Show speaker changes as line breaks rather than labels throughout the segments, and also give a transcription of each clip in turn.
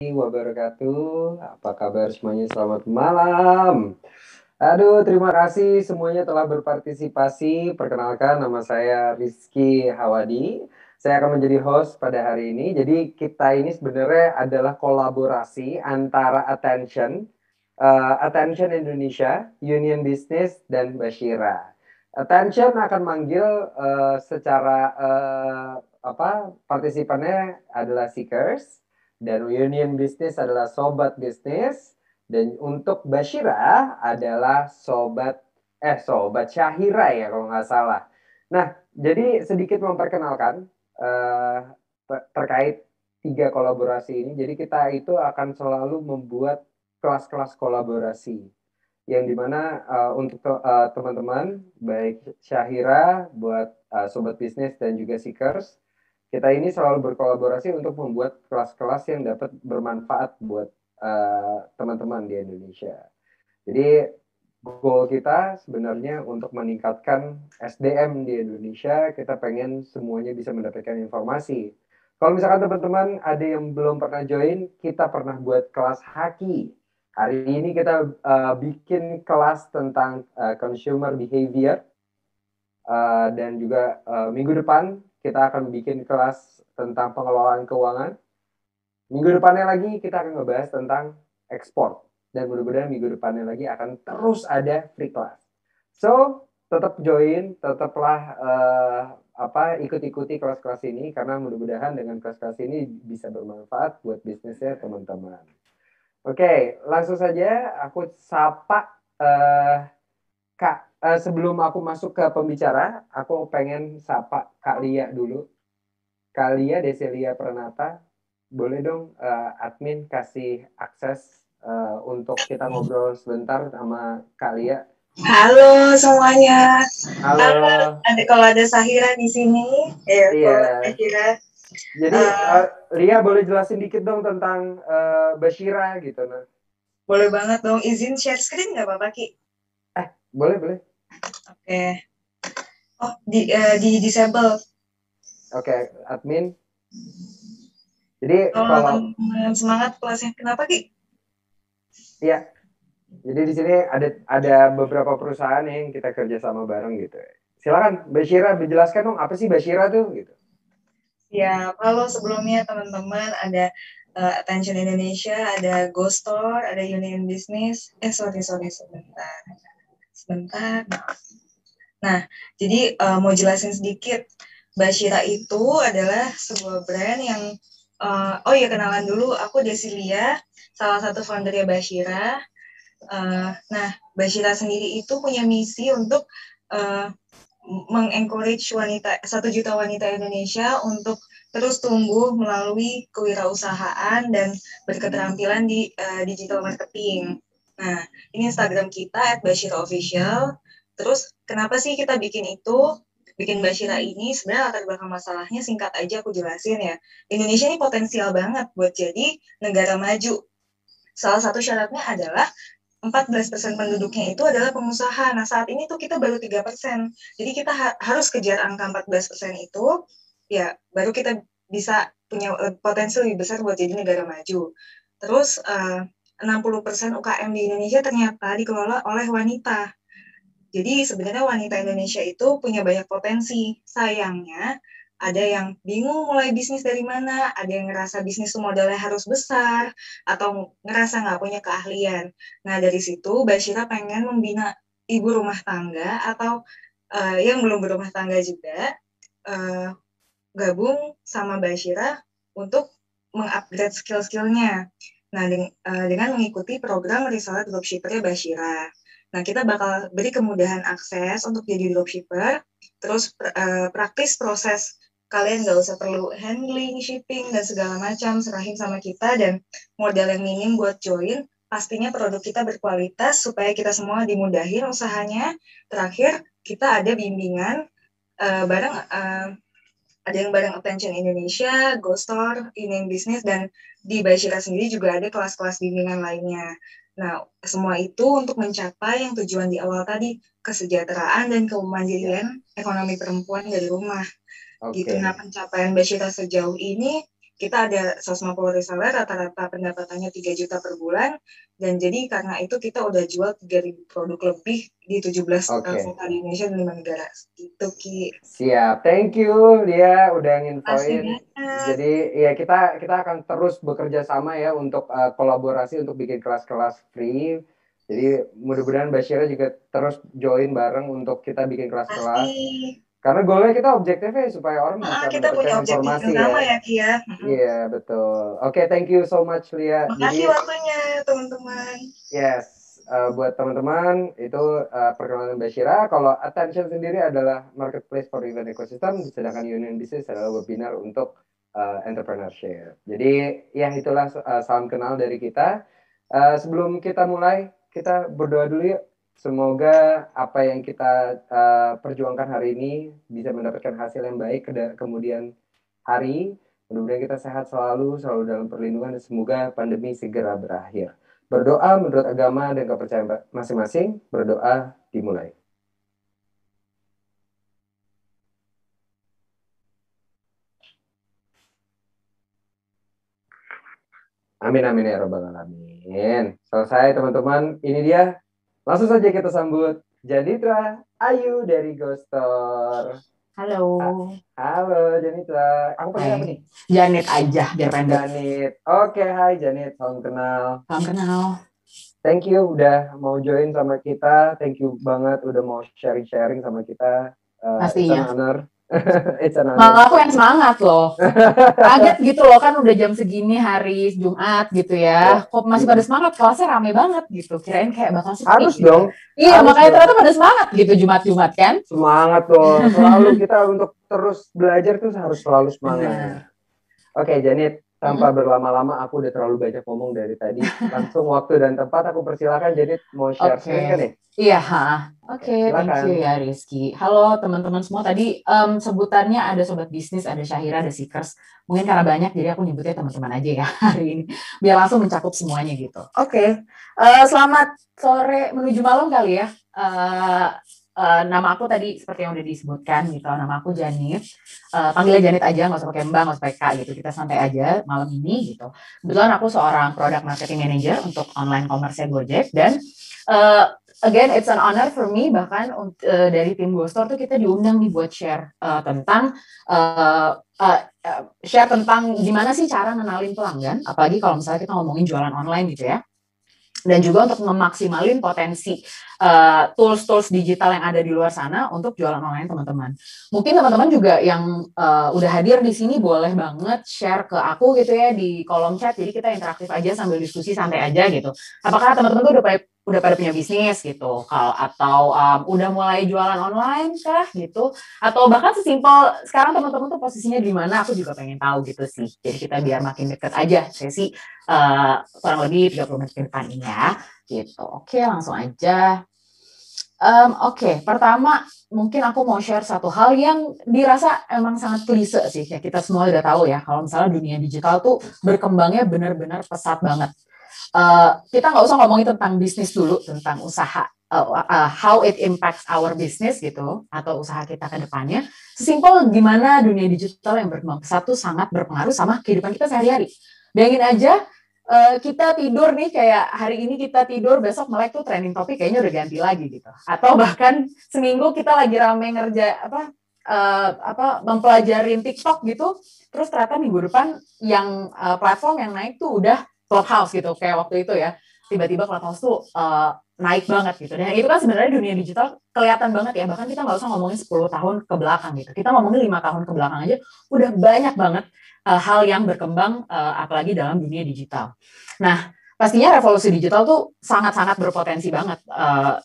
Wabarakatuh. Apa kabar semuanya? Selamat malam. Aduh, terima kasih semuanya telah berpartisipasi. Perkenalkan, nama saya Rizky Hawadi. Saya akan menjadi host pada hari ini. Jadi kita ini sebenarnya adalah kolaborasi antara Attention Indonesia, Union Business, dan Bashira. Attention akan manggil secara partisipannya adalah Seekers, dan Union Business adalah sobat bisnis, dan untuk Bashira adalah sobat Syahira ya kalau nggak salah. Nah, jadi sedikit memperkenalkan eh, terkait tiga kolaborasi ini. Jadi kita itu akan selalu membuat kelas-kelas kolaborasi yang dimana untuk teman-teman baik Syahira buat sobat bisnis dan juga Seekers, kita ini selalu berkolaborasi untuk membuat kelas-kelas yang dapat bermanfaat buat teman-teman di Indonesia. Jadi goal kita sebenarnya untuk meningkatkan SDM di Indonesia. Kita pengen semuanya bisa mendapatkan informasi. Kalau misalkan teman-teman ada yang belum pernah join, kita pernah buat kelas haki. Hari ini kita bikin kelas tentang consumer behavior. Dan juga minggu depan kita akan bikin kelas tentang pengelolaan keuangan. Minggu depannya lagi kita akan ngebahas tentang ekspor. Dan mudah-mudahan minggu depannya lagi akan terus ada free class. So, tetap join, tetaplah ikuti kelas-kelas ini karena mudah-mudahan dengan kelas-kelas ini bisa bermanfaat buat bisnisnya teman-teman. Oke, langsung saja aku sapa Kak. Sebelum aku masuk ke pembicara, aku pengen sapa Kak Lia dulu. Kak Lia Deselia Pranata, boleh dong admin kasih akses untuk kita ngobrol sebentar sama Kak Lia.
Halo semuanya.
Halo.
Kalau ada Sahira di sini,
Iya.
Sahira.
Jadi Lia boleh jelasin dikit dong tentang Bashira gitu, nah.
Boleh banget dong. Izin share screen nggak apa-apa, Ki?
Boleh.
Oke. Oh, di disable.
Oke, admin. Jadi
kalau semangat kelasnya, kenapa, Ki?
Iya. Jadi di sini ada beberapa perusahaan yang kita kerja sama bareng gitu. Silakan Bashira menjelaskan dong apa sih Bashira tuh gitu.
Ya, kalau sebelumnya teman-teman ada Attention Indonesia, ada Go Store, ada Union Business. Sorry sebentar. Nah, jadi mau jelasin sedikit. Bashira itu adalah sebuah brand yang kenalan dulu, aku Desilia, salah satu foundernya Bashira. Nah, Bashira sendiri itu punya misi untuk mengencourage 1 juta wanita Indonesia untuk terus tumbuh melalui kewirausahaan dan berketerampilan di digital marketing. Nah, ini Instagram kita @bashiraofficial. Terus kenapa sih kita bikin itu? Bikin Bashira ini sebenarnya latar belakang masalahnya singkat aja aku jelasin ya. Indonesia ini potensial banget buat jadi negara maju. Salah satu syaratnya adalah 14% penduduknya itu adalah pengusaha. Nah, saat ini tuh kita baru 3%. Jadi kita harus kejar angka 14% itu, ya baru kita bisa punya potensi lebih besar buat jadi negara maju. Terus 60% UKM di Indonesia ternyata dikelola oleh wanita. Jadi sebenarnya wanita Indonesia itu punya banyak potensi. Sayangnya ada yang bingung mulai bisnis dari mana, ada yang ngerasa bisnis modalnya harus besar, atau ngerasa nggak punya keahlian. Nah, dari situ Bashira pengen membina ibu rumah tangga atau yang belum berumah tangga juga, gabung sama Bashira untuk mengupgrade skill-skillnya. Nah, dengan mengikuti program reseller dropshipper Bashira. Nah, kita bakal beri kemudahan akses untuk jadi dropshipper, terus praktis proses kalian nggak usah perlu handling, shipping, dan segala macam, serahin sama kita, dan modal yang minim buat join, pastinya produk kita berkualitas supaya kita semua dimudahin usahanya. Terakhir, kita ada bimbingan ada yang bareng Attention Indonesia, Go Store, Union Business, dan di Bashira sendiri juga ada kelas-kelas bimbingan lainnya. Nah, semua itu untuk mencapai yang tujuan di awal tadi, kesejahteraan dan kemandirian ekonomi perempuan dari rumah. Gitu. Nah, pencapaian Bashira sejauh ini kita ada 150 reseller, rata-rata pendapatannya 3 juta per bulan, dan jadi karena itu kita udah jual 3.000 produk lebih di 17 kota di Indonesia dan 5 negara. Itu Ki.
Siap, thank you dia udah nginfoin.
Makasih.
Jadi ya kita akan terus bekerja sama ya untuk kolaborasi untuk bikin kelas-kelas free. Jadi mudah-mudahan Mbak Syira juga terus join bareng untuk kita bikin kelas-kelas. Karena goalnya kita objektifnya supaya orang bisa
kita punya
mendapatkan
objektif
informasi
yang sama
ya.
ya Ki ya.
Iya betul. Oke, thank you so much Lia.
Makasih waktunya teman-teman.
Yes, buat teman-teman itu perkenalan Mbak Syira. Kalau Attention sendiri adalah marketplace for event ecosystem, sedangkan Union Business adalah webinar untuk entrepreneurship. Jadi ya itulah salam kenal dari kita. Sebelum kita mulai, kita berdoa dulu yuk. Semoga apa yang kita perjuangkan hari ini bisa mendapatkan hasil yang baik kemudian hari. Mudah-mudahan kita sehat selalu dalam perlindungan, dan semoga pandemi segera berakhir. Berdoa menurut agama dan kepercayaan masing-masing. Berdoa dimulai. Amin amin ya robbal alamin. Selesai teman-teman. Ini dia. Langsung saja kita sambut Janitra Ayu dari Ghostor.
Halo.
Halo Janitra. Aku panggil apa nih?
Janit aja biar pendek.
Janit. Oke, hai Janit. Salam kenal.
Salam kenal.
Thank you udah mau join sama kita. Thank you banget udah mau sharing-sharing sama kita.
Pastinya.
It's an honor. It's an honor.
Malah aku yang semangat loh. Kaget gitu loh, kan udah jam segini hari Jumat gitu ya. Kok masih pada semangat, kelasnya rame banget gitu. Kirain kayak bakal sepi.
Harus
gitu.
dong.
Iya,
Harus
makanya
dong.
ternyata pada semangat gitu Jumat-Jumat kan.
Semangat dong. Selalu kita untuk terus belajar tuh harus selalu semangat. Oke, Janit. Tanpa berlama-lama, aku udah terlalu banyak ngomong dari tadi. Langsung waktu dan tempat aku persilakan Janit mau share screen kan ya?
Iya, Oke, thank you ya Rizky. Halo teman-teman semua, tadi sebutannya ada Sobat Bisnis, ada Syahira, ada Seekers. Mungkin karena banyak, jadi aku nyebutnya teman-teman aja ya hari ini. Biar langsung mencakup semuanya gitu. Oke, selamat sore menuju malam kali ya. Nama aku tadi seperti yang udah disebutkan gitu, nama aku Janit. Panggilnya Janit aja, nggak usah pakai Mbak, nggak usah pakai Kak gitu. Kita santai aja malam ini gitu. Kebetulan aku seorang product marketing manager untuk online commerce Gojek, dan again, it's an honor for me, bahkan dari tim Ghostor tuh kita diundang nih buat share tentang gimana sih cara ngenalin pelanggan, apalagi kalau misalnya kita ngomongin jualan online gitu ya. Dan juga untuk memaksimalin potensi tools-tools digital yang ada di luar sana untuk jualan online teman-teman. Mungkin teman-teman juga yang udah hadir di sini boleh banget share ke aku gitu ya di kolom chat, jadi kita interaktif aja sambil diskusi santai aja gitu. Apakah teman-teman tuh udah pada punya bisnis gitu, atau udah mulai jualan online kah gitu, atau bahkan sesimpel sekarang teman-teman tuh posisinya di mana, aku juga pengen tahu gitu sih. Jadi kita biar makin deket aja sesi kurang lebih 30 menit ke depan ini ya gitu. Oke, langsung aja. Oke, pertama mungkin aku mau share satu hal yang dirasa emang sangat klise sih, ya kita semua udah tahu ya kalau misalnya dunia digital tuh berkembangnya benar-benar pesat banget. Kita nggak usah ngomongin tentang bisnis dulu, tentang usaha, how it impacts our business gitu, atau usaha kita ke depannya. Sesimpel gimana dunia digital yang berkembang pesat tuh sangat berpengaruh sama kehidupan kita sehari-hari. Bayangin aja, kita tidur nih, kayak hari ini kita tidur, besok melek tuh trending topik kayaknya udah ganti lagi gitu. Atau bahkan seminggu kita lagi rame mempelajarin TikTok gitu, terus ternyata minggu depan yang platform yang naik tuh udah Clubhouse gitu, kayak waktu itu ya, tiba-tiba Clubhouse tuh naik banget gitu. Dan itu kan sebenarnya dunia digital kelihatan banget ya, bahkan kita nggak usah ngomongin 10 tahun ke belakang gitu, kita ngomongin 5 tahun ke belakang aja udah banyak banget hal yang berkembang, apalagi dalam dunia digital. Nah, pastinya revolusi digital tuh sangat-sangat berpotensi banget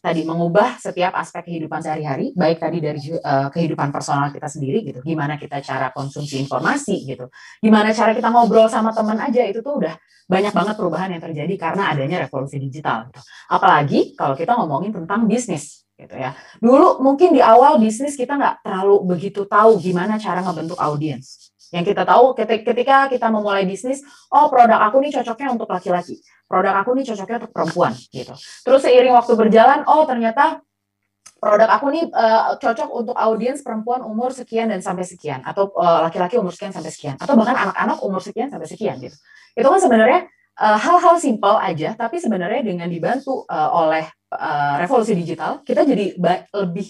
tadi mengubah setiap aspek kehidupan sehari-hari, baik tadi dari kehidupan personal kita sendiri gitu, gimana kita cara konsumsi informasi gitu, gimana cara kita ngobrol sama teman aja, itu tuh udah banyak banget perubahan yang terjadi karena adanya revolusi digital gitu. Apalagi kalau kita ngomongin tentang bisnis gitu ya. Dulu mungkin di awal bisnis kita nggak terlalu begitu tahu gimana cara ngebentuk audiens. Yang kita tahu ketika kita memulai bisnis, oh produk aku nih cocoknya untuk laki-laki, produk aku nih cocoknya untuk perempuan gitu. Terus seiring waktu berjalan, oh ternyata produk aku nih cocok untuk audiens perempuan umur sekian dan sampai sekian, atau laki-laki umur sekian sampai sekian, atau bahkan anak-anak umur sekian sampai sekian gitu. Itu kan sebenarnya hal-hal simpel aja, tapi sebenarnya dengan dibantu oleh revolusi digital, kita jadi lebih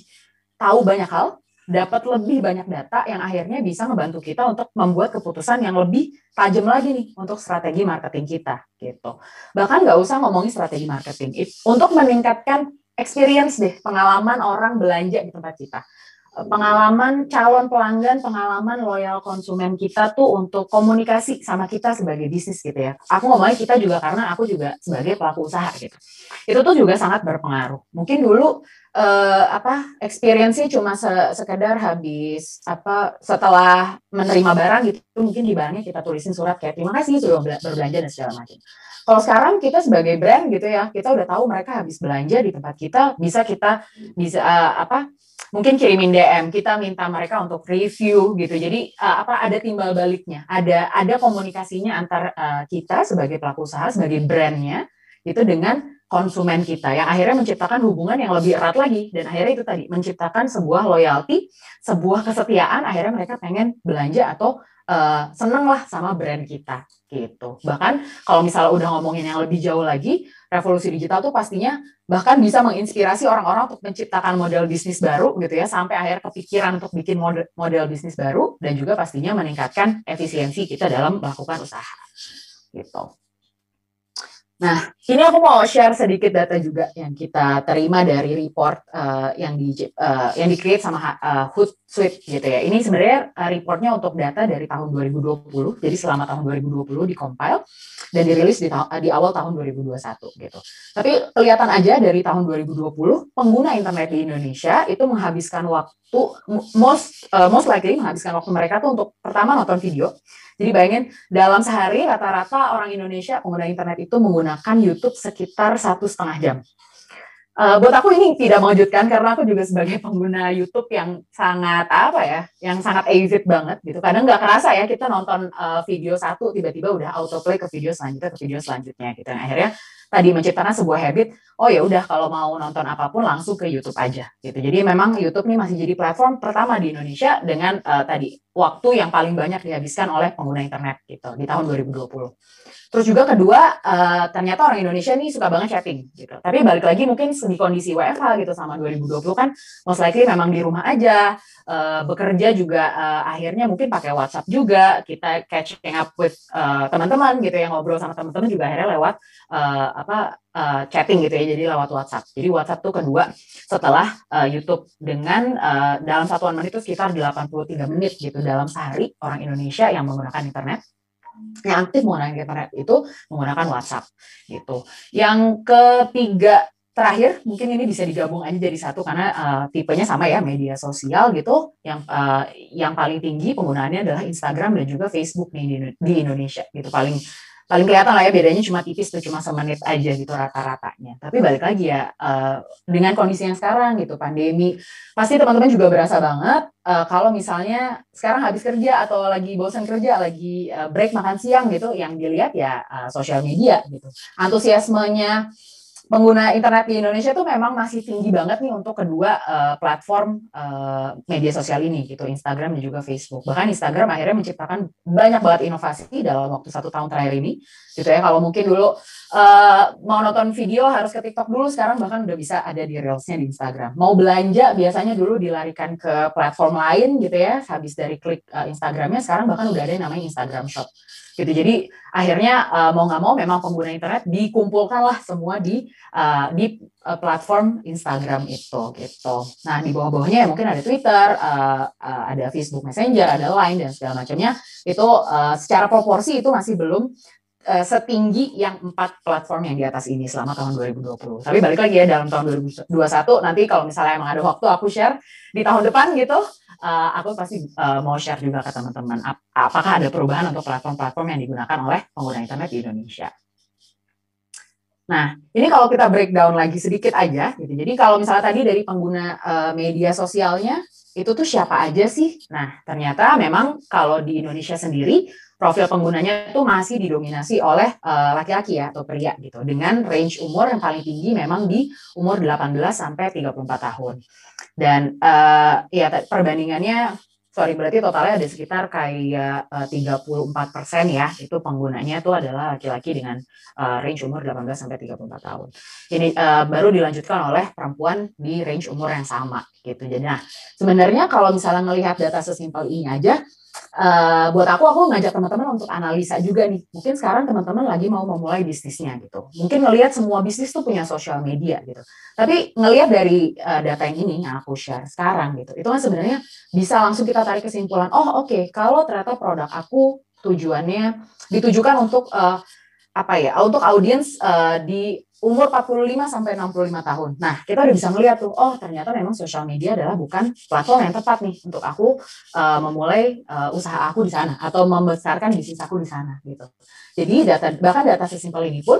tahu banyak hal, dapat lebih banyak data yang akhirnya bisa membantu kita untuk membuat keputusan yang lebih tajam lagi nih untuk strategi marketing kita gitu. Bahkan nggak usah ngomongin strategi marketing, untuk meningkatkan experience deh, pengalaman orang belanja di tempat kita, pengalaman calon pelanggan, pengalaman loyal konsumen kita tuh untuk komunikasi sama kita sebagai bisnis gitu ya. Aku ngomongnya kita juga karena aku juga sebagai pelaku usaha gitu. Itu tuh juga sangat berpengaruh. Mungkin dulu experience-nya cuma sekedar habis setelah menerima barang gitu, mungkin di barangnya kita tulisin surat kayak terima kasih sudah berbelanja dan segala macam. Kalau sekarang kita sebagai brand gitu ya, kita udah tahu mereka habis belanja di tempat kita, bisa mungkin kirimin DM, kita minta mereka untuk review gitu. Jadi ada timbal baliknya, ada komunikasinya antar kita sebagai pelaku usaha, sebagai brandnya itu dengan konsumen kita, yang akhirnya menciptakan hubungan yang lebih erat lagi, dan akhirnya itu tadi menciptakan sebuah loyalty, sebuah kesetiaan, akhirnya mereka pengen belanja atau seneng lah sama brand kita gitu. Bahkan kalau misalnya udah ngomongin yang lebih jauh lagi, revolusi digital tuh pastinya bahkan bisa menginspirasi orang-orang untuk menciptakan model bisnis baru gitu ya, sampai akhir kepikiran untuk bikin model bisnis baru, dan juga pastinya meningkatkan efisiensi kita dalam melakukan usaha gitu. Nah, ini aku mau share sedikit data juga yang kita terima dari report yang di-create sama Hootsuite gitu ya. Ini sebenarnya reportnya untuk data dari tahun 2020, jadi selama tahun 2020 di-compile dan dirilis di awal tahun 2021 gitu. Tapi kelihatan aja dari tahun 2020, pengguna internet di Indonesia itu menghabiskan waktu, most likely menghabiskan waktu mereka tuh untuk pertama nonton video. Jadi bayangin, dalam sehari rata-rata orang Indonesia pengguna internet itu menggunakan YouTube sekitar 1,5 jam. Buat aku ini tidak mengejutkan karena aku juga sebagai pengguna YouTube yang sangat avid banget gitu. Kadang nggak kerasa ya kita nonton video satu tiba-tiba udah autoplay ke video selanjutnya gitu. Dan akhirnya tadi menciptakan sebuah habit, oh ya udah kalau mau nonton apapun langsung ke YouTube aja gitu. Jadi memang YouTube nih masih jadi platform pertama di Indonesia dengan tadi waktu yang paling banyak dihabiskan oleh pengguna internet gitu di tahun 2020. Terus juga kedua, ternyata orang Indonesia nih suka banget chatting gitu. Tapi balik lagi mungkin di kondisi WFH gitu sama 2020 kan most likely memang di rumah aja, bekerja juga akhirnya mungkin pakai WhatsApp juga, kita catching up with teman-teman gitu, yang ngobrol sama teman-teman juga akhirnya lewat chatting gitu ya, jadi lewat WhatsApp. Jadi WhatsApp tuh kedua setelah YouTube, dengan dalam satuan menit itu sekitar 83 menit gitu dalam sehari orang Indonesia yang menggunakan internet, yang aktif menggunakan internet itu menggunakan WhatsApp gitu. Yang ketiga terakhir mungkin ini bisa digabung aja jadi satu karena tipenya sama ya, media sosial gitu, yang paling tinggi penggunaannya adalah Instagram dan juga Facebook di Indonesia gitu. Paling kelihatan lah ya, bedanya cuma tipis tuh, cuma semenit aja gitu rata-ratanya. Tapi balik lagi ya, dengan kondisi yang sekarang gitu, pandemi, pasti teman-teman juga berasa banget kalau misalnya sekarang habis kerja atau lagi bosan kerja, lagi break makan siang gitu, yang dilihat ya sosial media gitu. Antusiasmenya pengguna internet di Indonesia tuh memang masih tinggi banget nih untuk kedua platform media sosial ini gitu, Instagram dan juga Facebook. Bahkan Instagram akhirnya menciptakan banyak banget inovasi dalam waktu 1 tahun terakhir ini gitu ya. Kalau mungkin dulu mau nonton video harus ke TikTok dulu, sekarang bahkan udah bisa ada di Reels-nya di Instagram. Mau belanja biasanya dulu dilarikan ke platform lain gitu ya, habis dari klik Instagramnya, sekarang bahkan udah ada yang namanya Instagram Shop gitu. Jadi akhirnya mau nggak mau memang pengguna internet dikumpulkan lah semua di platform Instagram itu gitu. Nah di bawah-bawahnya ya mungkin ada Twitter, ada Facebook Messenger, ada Line dan segala macamnya. Itu secara proporsi itu masih belum setinggi yang 4 platform yang di atas ini selama tahun 2020. Tapi balik lagi ya, dalam tahun 2021 nanti kalau misalnya emang ada waktu aku share di tahun depan gitu, aku pasti mau share juga ke teman-teman apakah ada perubahan untuk platform-platform yang digunakan oleh pengguna internet di Indonesia. Nah, ini kalau kita breakdown lagi sedikit aja gitu. Jadi kalau misalnya tadi dari pengguna media sosialnya itu tuh siapa aja sih? Nah, ternyata memang kalau di Indonesia sendiri profil penggunanya tuh masih didominasi oleh laki-laki ya atau pria gitu. Dengan range umur yang paling tinggi memang di umur 18 sampai 34 tahun. Dan ya perbandingannya berarti totalnya ada sekitar kayak 34% ya, itu penggunanya itu adalah laki-laki dengan range umur 18 sampai 34 tahun. Ini baru dilanjutkan oleh perempuan di range umur yang sama gitu. Jadi nah, sebenarnya kalau misalnya melihat data sesimpel ini aja, buat aku ngajak teman-teman untuk analisa juga nih. Mungkin sekarang teman-teman lagi mau memulai bisnisnya gitu. Mungkin ngelihat semua bisnis tuh punya sosial media gitu. Tapi ngelihat dari data yang ini yang aku share sekarang gitu, itu kan sebenarnya bisa langsung kita tarik kesimpulan, oh oke, kalau ternyata produk aku tujuannya ditujukan untuk untuk audiens di umur 45 sampai 65 tahun. Nah, kita udah bisa ngeliat tuh, oh ternyata memang sosial media adalah bukan platform yang tepat nih untuk aku memulai usaha aku di sana atau membesarkan bisnis aku di sana gitu. Jadi bahkan data sesimpel ini pun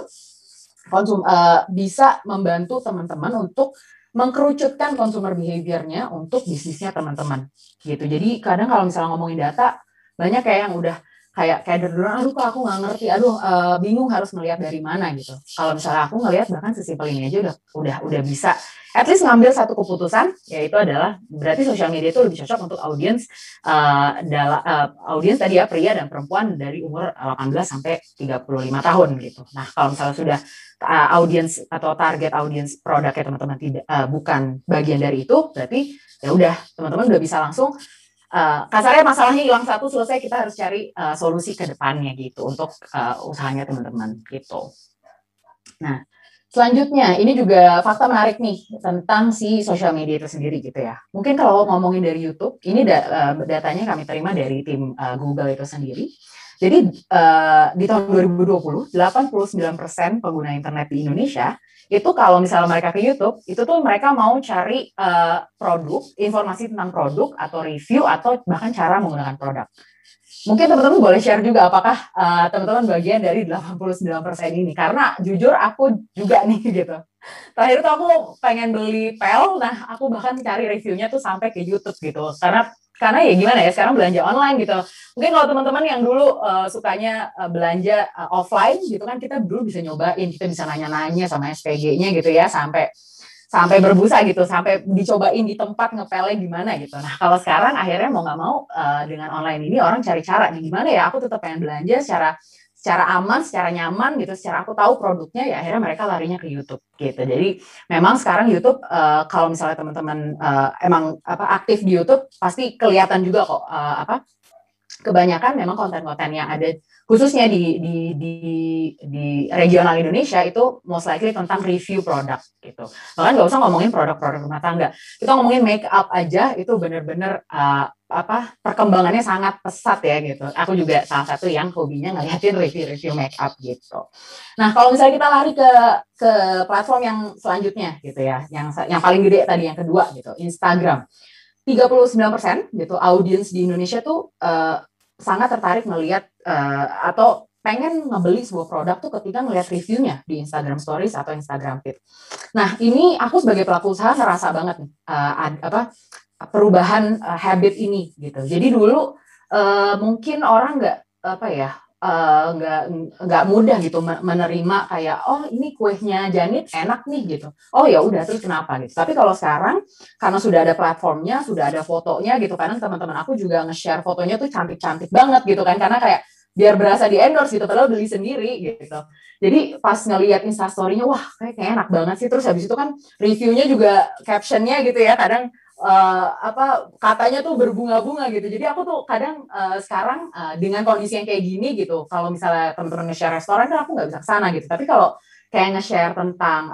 bisa membantu teman-teman untuk mengkerucutkan consumer behavior-nya untuk bisnisnya teman-teman gitu. Jadi kadang kalau misalnya ngomongin data, banyak kayak yang udah kayak duluan, aduh kok aku nggak ngerti, bingung harus melihat dari mana gitu. Kalau misalnya aku ngelihat bahkan sesimpel ini aja udah bisa at least ngambil satu keputusan, yaitu adalah berarti sosial media itu lebih cocok untuk audiens audiens tadi ya, pria dan perempuan dari umur 18 sampai 35 tahun gitu. Nah, kalau misalnya sudah audiens atau target audiens produknya teman-teman tidak bukan bagian dari itu, berarti ya udah teman-teman udah bisa langsung kasarnya masalahnya hilang satu, selesai, kita harus cari solusi ke depannya gitu untuk usahanya teman-teman gitu. Nah, selanjutnya ini juga fakta menarik nih tentang si sosial media itu sendiri gitu ya. Mungkin kalau ngomongin dari YouTube, ini datanya kami terima dari tim Google itu sendiri. Jadi di tahun 2020, 89% pengguna internet di Indonesia itu kalau misalnya mereka ke YouTube, itu tuh mereka mau cari produk, informasi tentang produk atau review atau bahkan cara menggunakan produk. Mungkin teman-teman boleh share juga apakah teman-teman bagian dari 89% ini, karena jujur aku juga nih gitu. Terakhir tuh aku pengen beli pel, nah aku bahkan cari reviewnya tuh sampai ke YouTube gitu, karena ya gimana ya, sekarang belanja online gitu. Mungkin kalau teman-teman yang dulu sukanya belanja offline gitu kan, kita dulu bisa nyobain, kita bisa nanya-nanya sama SPG-nya gitu ya, sampai berbusa gitu, sampai dicobain di tempat ngepelnya gimana gitu. Nah, kalau sekarang akhirnya mau nggak mau dengan online ini orang cari cara nih, gimana ya aku tetap pengen belanja secara aman, secara nyaman gitu, secara aku tahu produknya, ya akhirnya mereka larinya ke YouTube gitu. Jadi memang sekarang YouTube kalau misalnya teman-teman emang aktif di YouTube, pasti kelihatan juga kok kebanyakan memang konten-konten yang ada khususnya di regional Indonesia itu most likely tentang review produk gitu. Bahkan nggak usah ngomongin produk-produk rumah tangga, kita ngomongin make up aja itu bener-bener perkembangannya sangat pesat ya gitu. Aku juga salah satu yang hobinya ngeliatin review make up gitu. Nah, kalau misalnya kita lari ke platform yang selanjutnya gitu ya, yang paling gede tadi, yang kedua gitu, Instagram. 39% gitu audiens di Indonesia tuh sangat tertarik melihat atau pengen ngebeli sebuah produk tuh ketika ngelihat reviewnya di Instagram Stories atau Instagram Feed. Nah, ini aku sebagai pelaku usaha ngerasa banget nih perubahan habit ini gitu. Jadi dulu mungkin orang nggak mudah gitu menerima kayak, oh ini kuenya Janit enak nih gitu, oh ya udah terus kenapa gitu. Tapi kalau sekarang karena sudah ada platformnya, sudah ada fotonya gitu, kadang teman-teman aku juga nge-share fotonya tuh cantik-cantik banget gitu kan, karena kayak biar berasa di endorse gitu, padahal beli sendiri gitu. Jadi pas ngelihat instastorynya, wah kayak enak banget sih. Terus habis itu kan reviewnya juga captionnya gitu ya, kadang katanya tuh berbunga-bunga gitu. Jadi aku tuh kadang sekarang dengan kondisi yang kayak gini gitu, kalau misalnya teman-teman nge-share restoran kan aku nggak bisa kesana gitu. Tapi kalau kayak nge-share tentang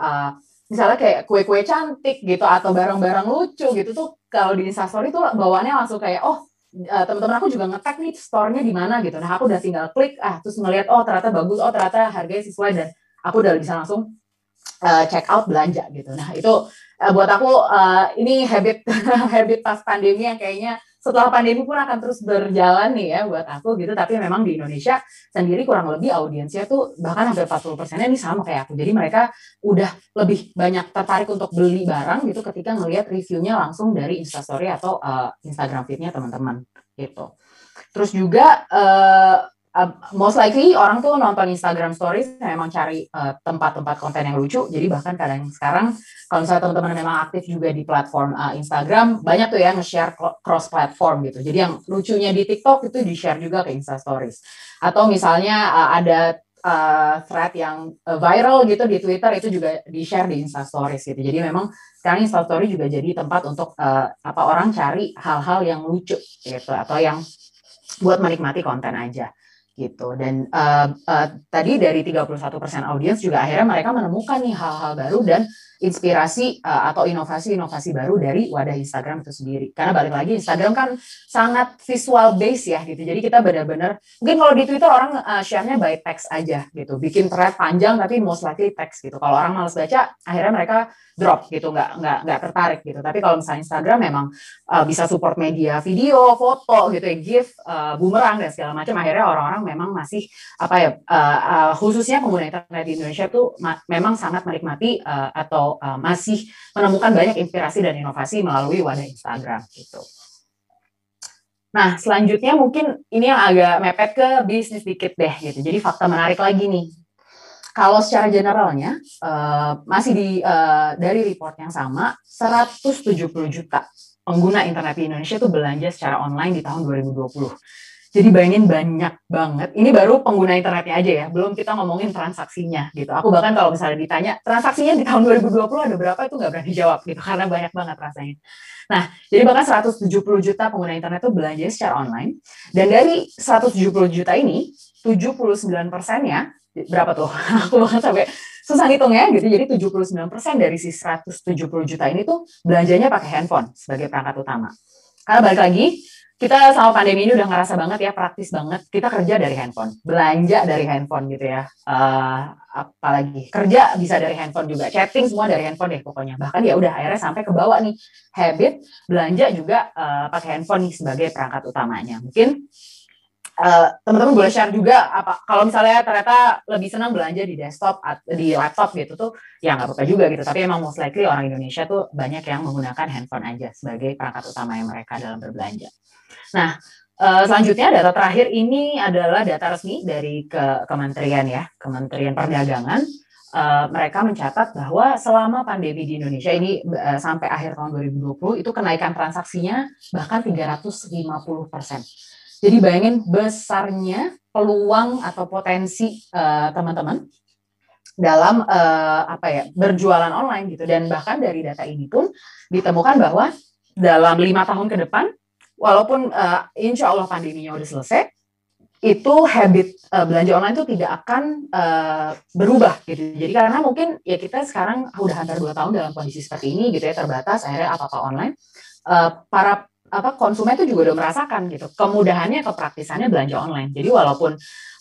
misalnya kayak kue-kue cantik gitu atau barang-barang lucu gitu tuh, kalau di Instastory tuh bawaannya langsung kayak, oh teman-teman aku juga nge-tag nih store-nya di mana gitu. Nah, aku udah tinggal klik terus ngelihat, oh ternyata bagus, oh ternyata harganya sesuai, dan aku udah bisa langsung check out belanja gitu. Nah, itu buat aku ini habit habit pas pandemi yang kayaknya setelah pandemi pun akan terus berjalan nih ya buat aku gitu. Tapi memang di Indonesia sendiri kurang lebih audiensnya tuh bahkan hampir 40%-nya ini sama kayak aku. Jadi mereka udah lebih banyak tertarik untuk beli barang gitu ketika ngelihat reviewnya langsung dari Instastory atau Instagram feed-nya teman-teman gitu. Terus juga most likely orang tuh nonton Instagram Stories memang cari tempat-tempat konten yang lucu. Jadi bahkan kadang sekarang kalau misalnya teman-teman memang aktif juga di platform Instagram, banyak tuh ya nge-share cross platform gitu. Jadi yang lucunya di TikTok itu di-share juga ke Insta Stories. Atau misalnya ada thread yang viral gitu di Twitter, itu juga di-share di Insta Stories gitu. Jadi memang sekarang Insta Stories juga jadi tempat untuk orang cari hal-hal yang lucu gitu, atau yang buat menikmati konten aja gitu. Dan tadi dari 31% audiens juga akhirnya mereka menemukan nih hal-hal baru dan inspirasi atau inovasi-inovasi baru dari wadah Instagram itu sendiri. Karena balik lagi Instagram kan sangat visual base ya gitu. Jadi kita benar-benar, mungkin kalau di Twitter orang share-nya by text aja gitu. Bikin thread panjang tapi most likely text gitu. Kalau orang malas baca, akhirnya mereka drop gitu, nggak tertarik gitu. Tapi kalau misalnya Instagram memang bisa support media video, foto gitu ya, GIF, boomerang dan segala macam. Akhirnya orang-orang memang masih khususnya pengguna internet di Indonesia tuh memang sangat menikmati atau masih menemukan banyak inspirasi dan inovasi melalui wadah Instagram gitu. Nah, selanjutnya mungkin ini yang agak mepet ke bisnis dikit deh gitu. Jadi fakta menarik lagi nih. Kalau secara generalnya masih dari report yang sama, 170 juta pengguna internet di Indonesia itu belanja secara online di tahun 2020. Jadi bayangin banyak banget. Ini baru pengguna internetnya aja ya, belum kita ngomongin transaksinya gitu. Aku bahkan kalau misalnya ditanya transaksinya di tahun 2020 ada berapa, itu nggak berani jawab gitu, karena banyak banget rasanya. Nah, jadi bahkan 170 juta pengguna internet itu belanja secara online. Dan dari 170 juta ini, 79%-nya, berapa tuh? Aku bahkan sampai susah ngitungnya gitu. Jadi 79% dari si 170 juta ini tuh belanjanya pakai handphone sebagai perangkat utama. Karena balik lagi, kita sama pandemi ini udah ngerasa banget ya, praktis banget. Kita kerja dari handphone, belanja dari handphone gitu ya. Apalagi kerja bisa dari handphone juga, chatting semua dari handphone deh pokoknya. Bahkan ya udah akhirnya sampai ke bawah nih habit belanja juga pakai handphone nih sebagai perangkat utamanya. Mungkin teman-teman boleh share juga apa kalau misalnya ternyata lebih senang belanja di desktop, di laptop gitu tuh, ya nggak apa-apa juga gitu. Tapi emang most likely orang Indonesia tuh banyak yang menggunakan handphone aja sebagai perangkat utama yang mereka dalam berbelanja. Nah, selanjutnya data terakhir ini adalah data resmi dari Kementerian ya, Kementerian Perdagangan. Mereka mencatat bahwa selama pandemi di Indonesia ini sampai akhir tahun 2020 itu kenaikan transaksinya bahkan 350%. Jadi bayangin besarnya peluang atau potensi teman-teman dalam berjualan online gitu. Dan bahkan dari data ini pun ditemukan bahwa dalam 5 tahun ke depan, walaupun insya Allah pandeminya udah selesai, itu habit belanja online itu tidak akan berubah gitu. Jadi karena mungkin ya kita sekarang udah hampir 2 tahun dalam kondisi seperti ini gitu ya, terbatas, akhirnya apa-apa online. Para konsumen itu juga udah merasakan gitu kemudahannya, kepraktisannya belanja online. Jadi walaupun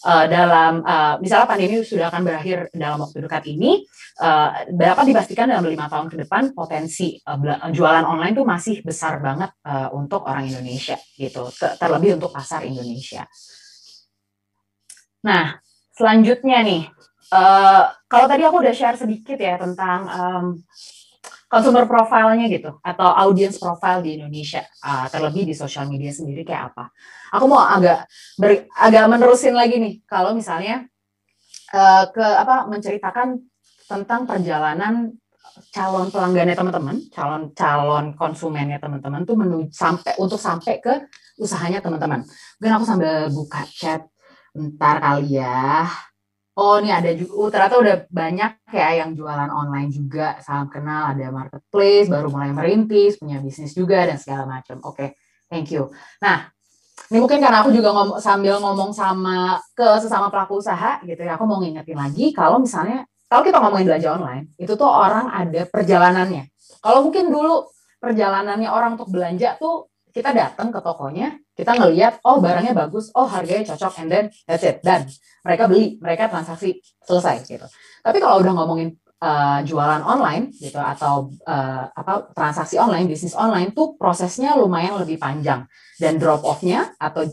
dalam misalnya pandemi sudah akan berakhir dalam waktu dekat ini, dapat dipastikan dalam 5 tahun ke depan potensi jualan online itu masih besar banget untuk orang Indonesia gitu, terlebih untuk pasar Indonesia. Nah, selanjutnya nih, kalau tadi aku udah share sedikit ya tentang consumer profile-nya gitu, atau audience profile di Indonesia, terlebih di sosial media sendiri kayak apa. Aku mau agak menerusin lagi nih, kalau misalnya menceritakan tentang perjalanan calon pelanggannya teman-teman, calon konsumennya teman-teman tuh sampai ke usahanya teman-teman. Mungkin aku sambil buka chat bentar kali ya. Oh, ini ada juga, ternyata udah banyak ya yang jualan online juga, salam kenal, ada marketplace, baru mulai merintis, punya bisnis juga, dan segala macam. Oke, thank you. Nah, ini mungkin karena aku juga sambil ngomong ke sesama pelaku usaha gitu ya, aku mau ngingetin lagi, kalau misalnya, kalau kita ngomongin belanja online, itu tuh orang ada perjalanannya. Kalau mungkin dulu perjalanannya orang untuk belanja tuh, kita datang ke tokonya, kita ngelihat, oh barangnya bagus, oh harganya cocok, and then that's it, dan mereka beli, mereka transaksi, selesai gitu. Tapi kalau udah ngomongin jualan online gitu, atau transaksi online, bisnis online tuh prosesnya lumayan lebih panjang, dan drop off-nya atau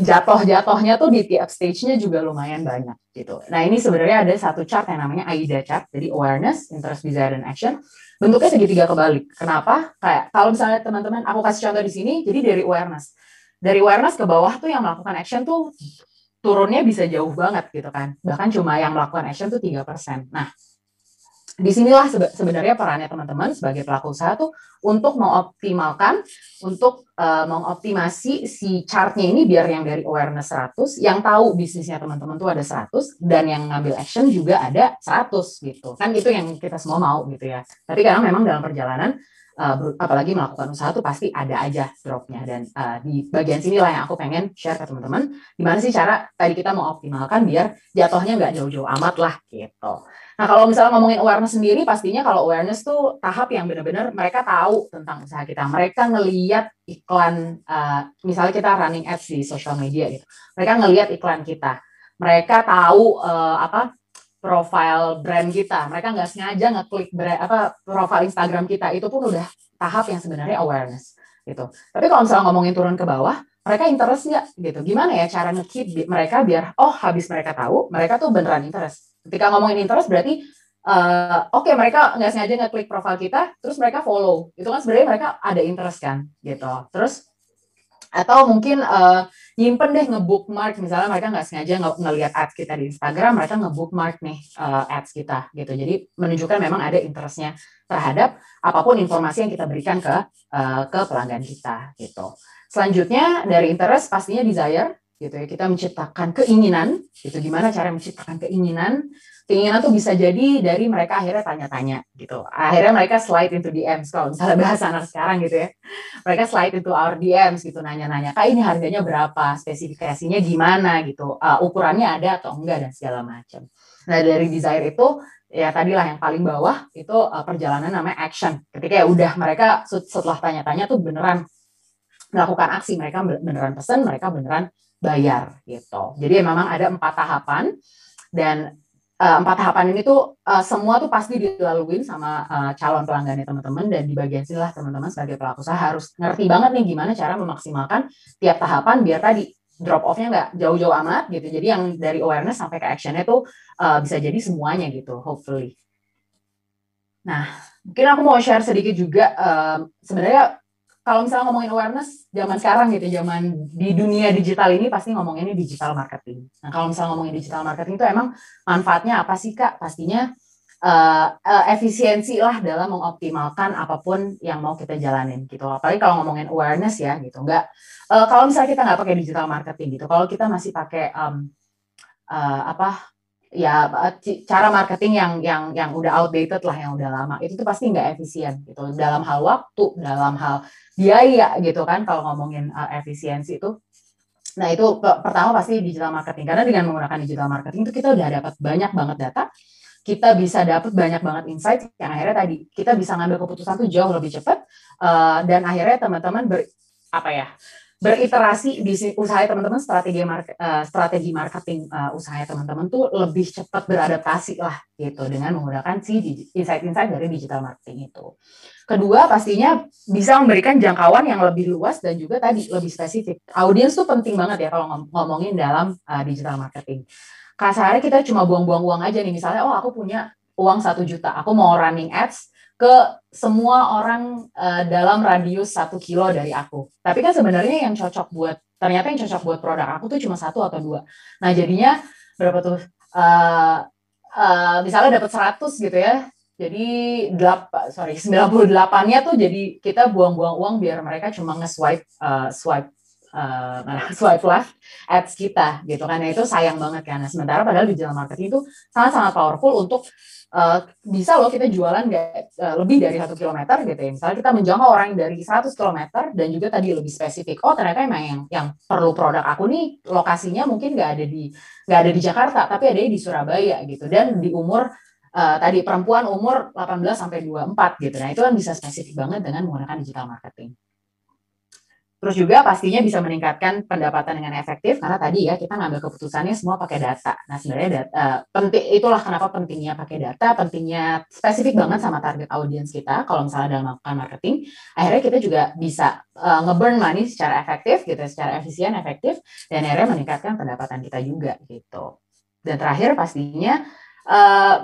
jatuhnya tuh di tiap stage-nya juga lumayan banyak gitu. Nah, ini sebenarnya ada satu chart yang namanya AIDA chart, jadi awareness, interest, desire, dan action. Bentuknya segitiga kebalik. Kenapa? Kayak kalau misalnya teman-teman, aku kasih contoh di sini, jadi dari awareness ke bawah tuh yang melakukan action tuh turunnya bisa jauh banget gitu kan. Bahkan cuma yang melakukan action tuh 3%. Nah, disinilah sebenarnya perannya teman-teman sebagai pelaku usaha tuh untuk mengoptimalkan, untuk mengoptimasi si chartnya ini biar yang dari awareness 100, yang tahu bisnisnya teman-teman tuh ada 100, dan yang ngambil action juga ada 100 gitu. Kan itu yang kita semua mau gitu ya. Tapi karena memang dalam perjalanan, apalagi melakukan usaha tuh pasti ada aja dropnya. Dan di bagian sinilah yang aku pengen share ke teman-teman, gimana sih cara tadi kita mengoptimalkan biar jatuhnya nggak jauh-jauh amat lah gitu. Nah, kalau misalnya ngomongin awareness sendiri, pastinya kalau awareness tuh tahap yang benar-benar mereka tahu tentang usaha kita. Mereka ngeliat iklan, misalnya kita running ads di social media gitu. Mereka ngeliat iklan kita. Mereka tahu profile brand kita. Mereka nggak sengaja ngeklik profile Instagram kita. Itu pun udah tahap yang sebenarnya awareness gitu. Tapi kalau misalnya ngomongin turun ke bawah, mereka interest nggak gitu? Gimana ya cara nge-keep mereka biar habis mereka tahu, mereka tuh beneran interest. Ketika ngomongin interest berarti oke, mereka nggak sengaja ngeklik profil kita, terus mereka follow. Itu kan sebenarnya mereka ada interest kan gitu. Terus atau mungkin nyimpen deh nge-bookmark, misalnya mereka nggak sengaja ngelihat ads kita di Instagram, mereka nge-bookmark nih ads kita gitu. Jadi menunjukkan memang ada interestnya terhadap apapun informasi yang kita berikan ke pelanggan kita gitu. Selanjutnya dari interest pastinya desire gitu ya, kita menciptakan keinginan gitu. Gimana cara menciptakan keinginan? Keinginan tuh bisa jadi dari mereka akhirnya tanya-tanya gitu. Akhirnya mereka slide into DMs, kalau misalnya bahasa anak sekarang gitu ya. Mereka slide into our DMs gitu, nanya-nanya, Kak ini harganya berapa, spesifikasinya gimana gitu, ukurannya ada atau enggak dan segala macam. Nah dari desire itu ya tadilah yang paling bawah itu perjalanan namanya action. Ketika ya udah mereka setelah tanya-tanya tuh beneran melakukan aksi, mereka beneran pesan, mereka beneran bayar gitu. Jadi memang ada 4 tahapan, dan 4 tahapan ini tuh semua tuh pasti dilaluin sama calon pelanggannya teman-teman. Dan di bagian sinilah teman-teman sebagai pelaku usaha harus ngerti banget nih gimana cara memaksimalkan tiap tahapan biar tadi drop off-nya nggak jauh-jauh amat gitu. Jadi yang dari awareness sampai ke action-nya tuh bisa jadi semuanya gitu, hopefully. Nah, mungkin aku mau share sedikit juga, sebenarnya kalau misalnya ngomongin awareness zaman sekarang gitu, zaman di dunia digital ini pasti ngomonginnya digital marketing. Nah, kalau misalnya ngomongin digital marketing itu emang manfaatnya apa sih Kak? Pastinya efisiensi lah dalam mengoptimalkan apapun yang mau kita jalanin gitu. Apalagi kalau ngomongin awareness ya gitu. Kalau misalnya kita nggak pakai digital marketing gitu, kalau kita masih pakai cara marketing yang udah outdated lah, yang udah lama, itu tuh pasti nggak efisien gitu dalam hal waktu, dalam hal biaya gitu kan. Kalau ngomongin efisiensi itu, nah itu pertama pasti digital marketing, karena dengan menggunakan digital marketing itu kita udah dapat banyak banget data, kita bisa dapat banyak banget insight yang akhirnya tadi kita bisa ngambil keputusan tuh jauh lebih cepat, dan akhirnya teman-teman beriterasi di usaha teman-teman, strategi marketing usaha teman-teman tuh lebih cepat beradaptasi lah gitu dengan menggunakan si insight-insight dari digital marketing itu. Kedua, pastinya bisa memberikan jangkauan yang lebih luas dan juga tadi lebih spesifik. Audiens tuh penting banget ya kalau ngomongin dalam digital marketing. Kasarnya kita cuma buang-buang uang aja nih, misalnya aku punya uang 1 juta, aku mau running ads ke semua orang dalam radius 1 kilo dari aku. Tapi kan sebenarnya ternyata yang cocok buat produk aku tuh cuma 1 atau 2. Nah jadinya berapa tuh? Misalnya dapat 100 gitu ya. Jadi 98-nya tuh jadi kita buang-buang uang biar mereka cuma swipe left ads kita gitu kan. Nah, itu sayang banget kan. Nah, sementara padahal digital marketing itu sangat-sangat powerful untuk bisa loh kita jualan lebih dari 1 kilometer gitu ya. Misalnya kita menjangkau orang dari 100 kilometer dan juga tadi lebih spesifik. Oh ternyata emang yang perlu produk aku nih lokasinya mungkin nggak ada di Jakarta, tapi ada di Surabaya gitu. Dan di umur tadi perempuan umur 18 sampai 24 gitu. Nah itu kan bisa spesifik banget dengan menggunakan digital marketing. Terus juga pastinya bisa meningkatkan pendapatan dengan efektif, karena tadi ya kita ngambil keputusannya semua pakai data. Nah sebenarnya itulah kenapa pentingnya pakai data, pentingnya spesifik banget sama target audiens kita. Kalau misalnya dalam melakukan marketing, akhirnya kita juga bisa nge-burn money secara efektif gitu, secara efisien, efektif, dan akhirnya meningkatkan pendapatan kita juga gitu. Dan terakhir pastinya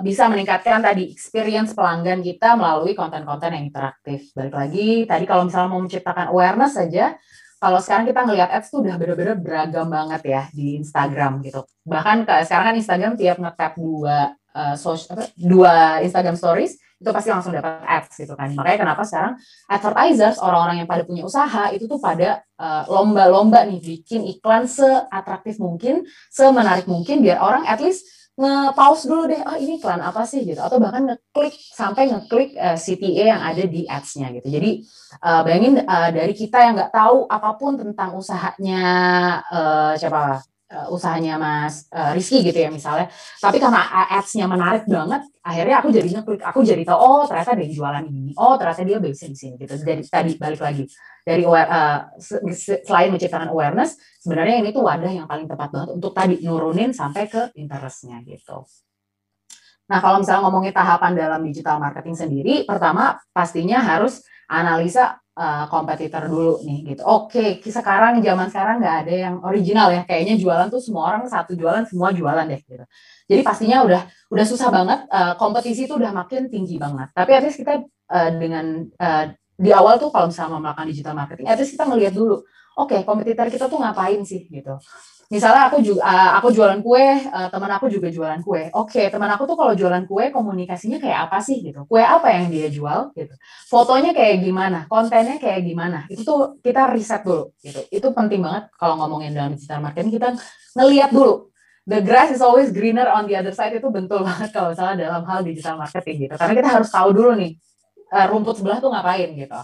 bisa meningkatkan tadi experience pelanggan kita melalui konten-konten yang interaktif. Balik lagi, tadi kalau misalnya mau menciptakan awareness saja, kalau sekarang kita ngelihat ads tuh udah bener-bener beragam banget ya di Instagram gitu. Bahkan sekarang kan Instagram tiap nge-tap dua Instagram stories itu pasti langsung dapat ads gitu kan. Makanya kenapa sekarang advertisers, orang-orang yang pada punya usaha itu tuh pada lomba-lomba nih bikin iklan seatraktif mungkin, semenarik mungkin biar orang at least nge-pause dulu deh, oh ini iklan apa sih gitu, atau bahkan ngeklik CTA yang ada di ads-nya gitu. Jadi bayangin dari kita yang nggak tahu apapun tentang usahanya usahanya Mas Rizky gitu ya misalnya, tapi karena ads-nya menarik banget, akhirnya aku jadi ngeklik, aku jadi tahu oh ternyata ada yang jualan ini, oh ternyata dia bisa di sini gitu. Dari tadi balik lagi dari selain menciptakan awareness, sebenarnya ini tuh wadah yang paling tepat banget untuk tadi nurunin sampai ke interestnya gitu. Nah, kalau misalnya ngomongin tahapan dalam digital marketing sendiri, pertama pastinya harus analisa kompetitor dulu nih gitu. Oke, zaman sekarang nggak ada yang original ya. Kayaknya jualan tuh semua orang satu jualan, semua jualan deh gitu. Jadi pastinya udah susah banget, kompetisi itu udah makin tinggi banget. Tapi at least kita dengan di awal tuh kalau misalnya mau melakukan digital marketing, at least kita ngelihat dulu, oke, kompetitor kita tuh ngapain sih gitu. Misalnya aku jualan kue, teman aku juga jualan kue. Oke, teman aku tuh kalau jualan kue komunikasinya kayak apa sih gitu? Kue apa yang dia jual gitu? Fotonya kayak gimana? Kontennya kayak gimana? Itu tuh kita riset dulu gitu. Itu penting banget kalau ngomongin dalam digital marketing, kita ngelihat dulu. The grass is always greener on the other side, itu betul banget kalau misalnya dalam hal digital marketing gitu. Karena kita harus tahu dulu nih rumput sebelah tuh ngapain gitu.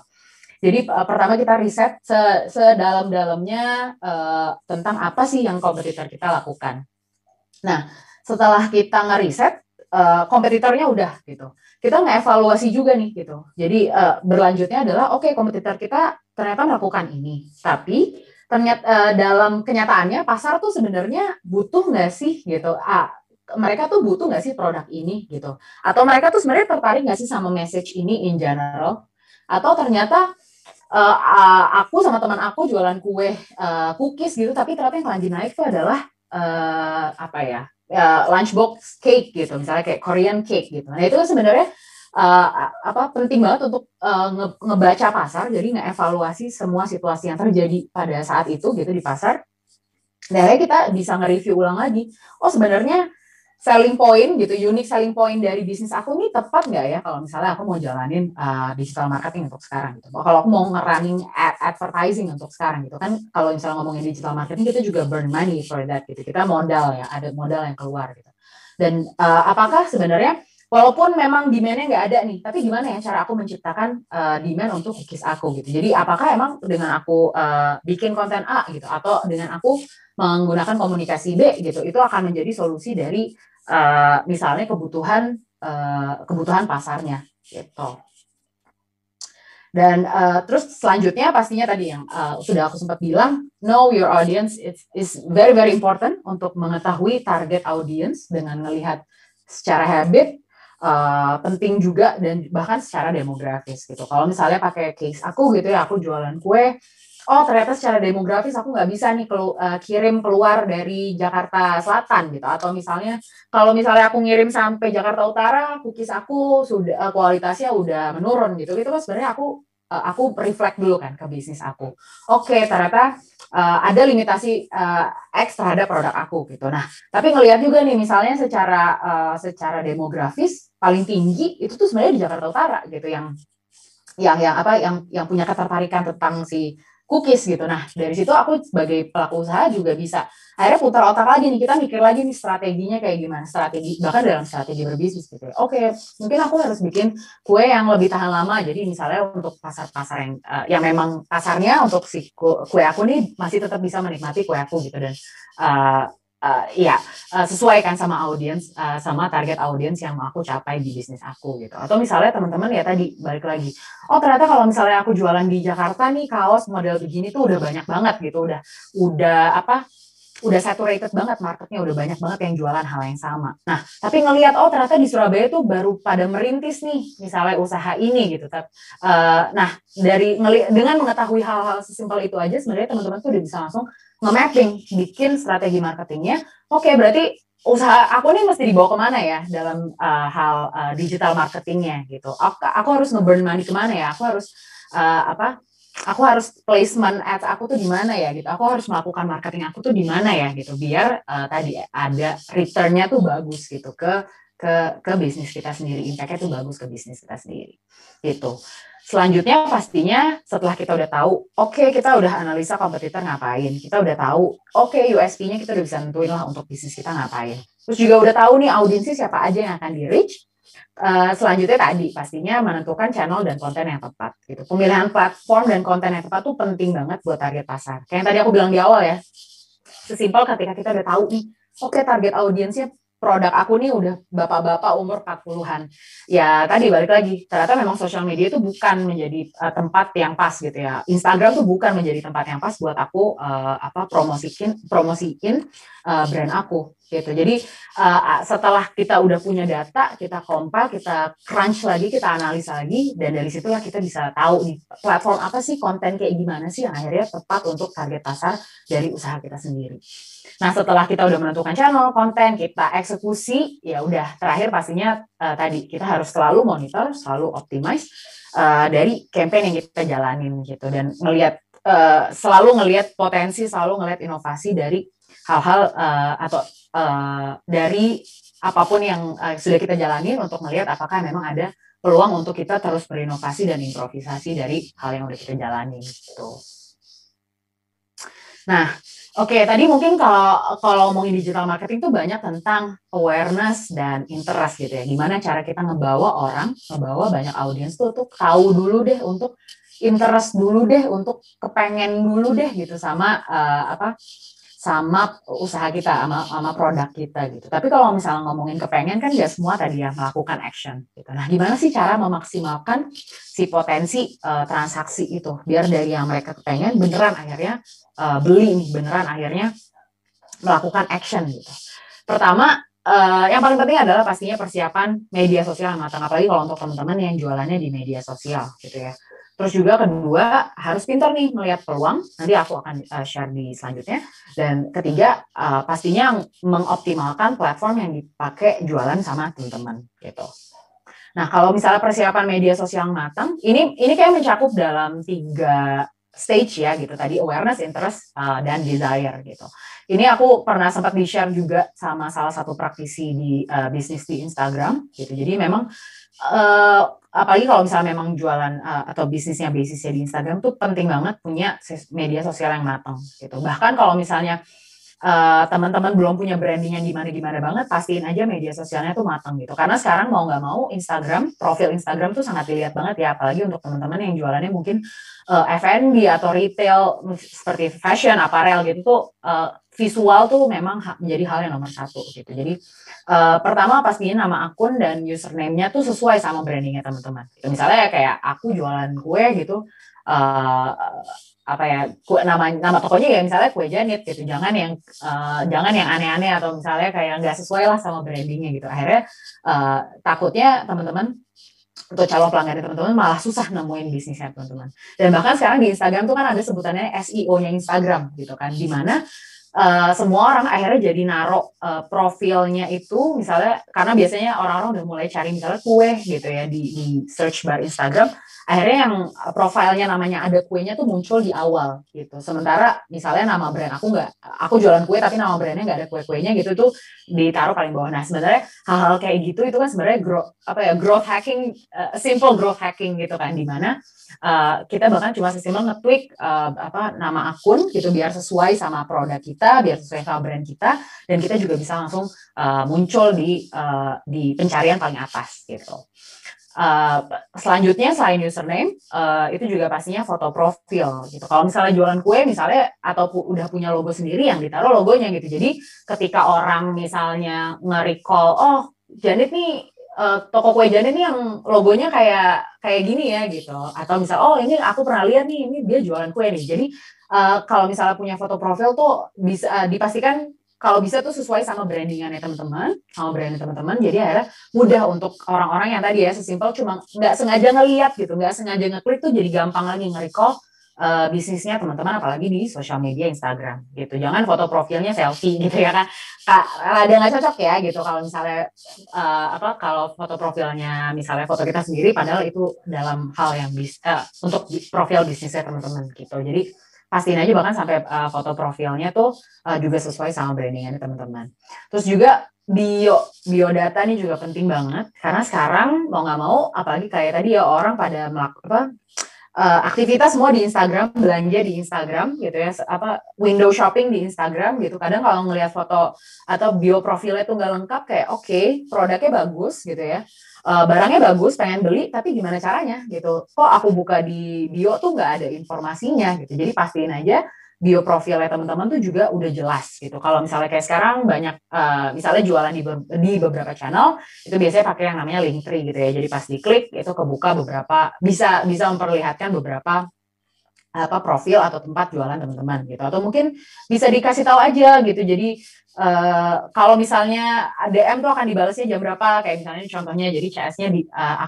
Jadi pertama kita riset sedalam-dalamnya tentang apa sih yang kompetitor kita lakukan. Nah, setelah kita ngeriset, kompetitornya udah gitu. Kita ngevaluasi juga nih gitu. Jadi berlanjutnya adalah oke, kompetitor kita ternyata melakukan ini. Tapi ternyata dalam kenyataannya pasar tuh sebenarnya butuh nggak sih gitu. Mereka tuh butuh nggak sih produk ini gitu. Atau mereka tuh sebenarnya tertarik nggak sih sama message ini in general. Atau ternyata aku sama teman aku jualan kue cookies gitu, tapi ternyata yang lagi naik itu adalah lunchbox cake gitu, misalnya kayak Korean cake gitu. Nah itu kan sebenarnya penting banget untuk ngebaca pasar, jadi ngevaluasi semua situasi yang terjadi pada saat itu gitu di pasar. Dan kita bisa nge-review ulang lagi. Oh sebenarnya selling point gitu, unique selling point dari bisnis aku ini tepat nggak ya kalau misalnya aku mau jalanin digital marketing untuk sekarang gitu. Kalau aku mau nge-running advertising untuk sekarang gitu kan, kalau misalnya ngomongin digital marketing kita juga burn money for that gitu. Kita modal ya, ada modal yang keluar gitu. Dan apakah sebenarnya walaupun memang demand-nya nggak ada nih, tapi gimana ya cara aku menciptakan demand untuk cookies aku gitu. Jadi apakah emang dengan aku bikin konten A gitu, atau dengan aku menggunakan komunikasi B gitu, itu akan menjadi solusi dari misalnya kebutuhan pasarnya gitu. Dan terus selanjutnya pastinya tadi yang sudah aku sempat bilang, know your audience is very very important untuk mengetahui target audience dengan melihat secara habit, penting juga, dan bahkan secara demografis gitu. Kalau misalnya pakai case aku gitu ya, aku jualan kue, oh ternyata secara demografis aku nggak bisa nih kirim keluar dari Jakarta Selatan gitu, atau misalnya kalau misalnya aku ngirim sampai Jakarta Utara, cookies aku sudah kualitasnya udah menurun gitu, itu kan sebenarnya aku reflect dulu kan ke bisnis aku. Oke, ternyata ada limitasi X terhadap produk aku gitu. Nah, tapi ngelihat juga nih misalnya secara demografis paling tinggi itu tuh sebenarnya di Jakarta Utara gitu, yang punya ketertarikan tentang si cookies gitu. Nah, dari situ aku sebagai pelaku usaha juga bisa akhirnya putar otak lagi nih, kita mikir lagi nih strateginya kayak gimana, bahkan dalam strategi berbisnis gitu. Oke, mungkin aku harus bikin kue yang lebih tahan lama. Jadi misalnya untuk pasar-pasar yang memang pasarnya untuk si kue aku nih masih tetap bisa menikmati kue aku gitu, dan sesuaikan sama audiens, sama target audiens yang mau aku capai di bisnis aku gitu. Atau misalnya teman-teman ya tadi balik lagi, oh ternyata kalau misalnya aku jualan di Jakarta nih kaos model begini tuh udah banyak banget gitu, udah saturated banget marketnya, udah banyak banget yang jualan hal yang sama. Nah, tapi ngelihat oh ternyata di Surabaya tuh baru pada merintis nih misalnya usaha ini gitu. Nah, dengan mengetahui hal-hal sesimpel itu aja sebenarnya teman-teman tuh udah bisa langsung nge-mapping, bikin strategi marketingnya. Oke, berarti usaha aku nih mesti dibawa kemana ya dalam hal digital marketingnya gitu. Aku harus nge-burn money kemana ya? Aku harus aku harus placement ads aku tuh di mana ya gitu, aku harus melakukan marketing aku tuh di mana ya gitu, biar tadi ada returnnya tuh bagus gitu ke bisnis kita sendiri, impact-nya tuh bagus ke bisnis kita sendiri gitu. Selanjutnya pastinya setelah kita udah tahu, oke, kita udah analisa kompetitor ngapain, kita udah tahu, oke, USP-nya kita udah bisa nentuin lah untuk bisnis kita ngapain. Terus juga udah tahu nih audiensnya siapa aja yang akan di-reach. Selanjutnya tadi pastinya menentukan channel dan konten yang tepat gitu. Pemilihan platform dan konten yang tepat tuh penting banget buat target pasar. Kayak yang tadi aku bilang di awal ya, sesimpel ketika kita udah tahu nih, oke, target audiensnya produk aku nih udah bapak-bapak umur 40-an. Ya tadi balik lagi, ternyata memang sosial media itu bukan menjadi tempat yang pas gitu ya. Instagram tuh bukan menjadi tempat yang pas buat aku promosiin brand aku gitu. Jadi setelah kita udah punya data, kita compile, kita crunch lagi, kita analisa lagi, dan dari situlah kita bisa tahu nih platform apa sih, konten kayak gimana sih yang akhirnya tepat untuk target pasar dari usaha kita sendiri. Nah, setelah kita udah menentukan channel, konten, kita eksekusi, ya udah terakhir pastinya tadi kita harus selalu monitor, selalu optimize dari campaign yang kita jalanin gitu, dan selalu ngelihat potensi, selalu ngelihat inovasi dari hal-hal atau dari apapun yang sudah kita jalanin untuk melihat apakah memang ada peluang untuk kita terus berinovasi dan improvisasi dari hal yang udah kita jalani gitu. Nah, oke, tadi mungkin kalau ngomongin digital marketing tuh banyak tentang awareness dan interest gitu ya. Gimana cara kita ngebawa banyak audiens tuh tahu dulu deh, untuk interest dulu deh, untuk kepengen dulu deh gitu sama sama usaha kita, sama produk kita gitu. Tapi kalau misalnya ngomongin kepengen kan nggak semua tadi ya melakukan action gitu. Nah, gimana sih cara memaksimalkan si potensi transaksi itu biar dari yang mereka kepengen beneran akhirnya beli nih, beneran akhirnya melakukan action gitu. Pertama, yang paling penting adalah pastinya persiapan media sosial yang matang, apalagi kalau untuk teman-teman yang jualannya di media sosial gitu ya. Terus juga kedua, harus pintar nih melihat peluang, nanti aku akan share di selanjutnya. Dan ketiga, pastinya mengoptimalkan platform yang dipakai jualan sama teman-teman gitu. Nah, kalau misalnya persiapan media sosial matang, ini kayak mencakup dalam 3 stage ya gitu, tadi awareness, interest, dan desire gitu. Ini aku pernah sempat di-share juga sama salah satu praktisi di bisnis di Instagram gitu. Jadi memang apalagi kalau misalnya memang jualan atau basisnya di Instagram tuh penting banget punya media sosial yang matang gitu. Bahkan kalau misalnya teman-teman belum punya branding yang gimana-gimana banget, pastiin aja media sosialnya tuh matang gitu. Karena sekarang mau nggak mau profil Instagram tuh sangat dilihat banget ya, apalagi untuk teman-teman yang jualannya mungkin F&B atau retail seperti fashion, apparel gitu tuh visual tuh memang menjadi hal yang nomor 1 gitu. Jadi pertama pastiin nama akun dan username-nya tuh sesuai sama brandingnya teman-teman. Misalnya kayak aku jualan kue gitu, nama tokonya ya misalnya Kue Janit gitu, jangan yang aneh-aneh atau misalnya kayak nggak sesuai lah sama brandingnya gitu. Akhirnya takutnya teman-teman untuk calon pelanggan teman-teman malah susah nemuin bisnisnya teman-teman. Dan bahkan sekarang di Instagram tuh kan ada sebutannya SEO-nya Instagram gitu kan, di mana semua orang akhirnya jadi naruh profilnya itu misalnya, karena biasanya orang-orang udah mulai cari misalnya kue gitu ya di search bar Instagram, akhirnya yang profilnya namanya ada kuenya tuh muncul di awal gitu. Sementara misalnya nama brand aku jualan kue tapi nama brandnya nggak ada kue-kuenya gitu, tuh ditaruh paling bawah. Nah, sebenarnya hal-hal kayak gitu itu kan sebenarnya growth hacking, simple growth hacking gitu kan, di mana kita bahkan cuma sesimpel nge-tweak nama akun gitu biar sesuai sama produk kita, biar sesuai sama brand kita, dan kita juga bisa langsung muncul di pencarian paling atas gitu. Selanjutnya selain username, itu juga pastinya foto profil gitu. Kalau misalnya jualan kue misalnya atau udah punya logo sendiri, yang ditaruh logonya gitu. Jadi ketika orang misalnya nge-recall, oh Janit nih, toko kue Janit nih yang logonya kayak gini ya gitu. Atau misal, oh ini aku pernah lihat nih, ini dia jualan kue nih. Jadi kalau misalnya punya foto profil tuh bisa dipastikan kalau bisa tuh sesuai sama brandingannya teman-teman, sama brandnya teman-teman. Jadi akhirnya mudah untuk orang-orang yang tadi ya sesimpel cuma nggak sengaja ngelihat gitu, nggak sengaja ngeklik tuh jadi gampang lagi nge-recall, bisnisnya teman-teman, apalagi di sosial media Instagram gitu. Jangan foto profilnya selfie gitu ya kan. Ada nggak cocok ya gitu kalau misalnya kalau foto profilnya misalnya foto kita sendiri, padahal itu dalam hal yang untuk profil bisnisnya teman-teman gitu. Jadi pastiin aja bahkan sampai foto profilnya tuh juga sesuai sama brandingannya teman-teman. Terus juga biodata nih juga penting banget karena sekarang mau nggak mau, apalagi kayak tadi ya, orang pada melakukan aktivitas semua di Instagram, belanja di Instagram gitu ya, window shopping di Instagram gitu. Kadang kalau ngelihat foto atau bio profilnya tuh nggak lengkap, kayak oke, produknya bagus gitu ya, barangnya bagus, pengen beli, tapi gimana caranya gitu, kok aku buka di bio tuh nggak ada informasinya gitu. Jadi pastiin aja bio profilnya teman-teman tuh juga udah jelas gitu. Kalau misalnya kayak sekarang banyak misalnya jualan di beberapa channel, itu biasanya pakai yang namanya Linktree gitu ya. Jadi pas diklik itu kebuka beberapa, bisa memperlihatkan beberapa profil atau tempat jualan teman-teman gitu. Atau mungkin bisa dikasih tahu aja gitu. Jadi kalau misalnya DM tuh akan dibalasnya jam berapa, kayak misalnya contohnya, jadi CS-nya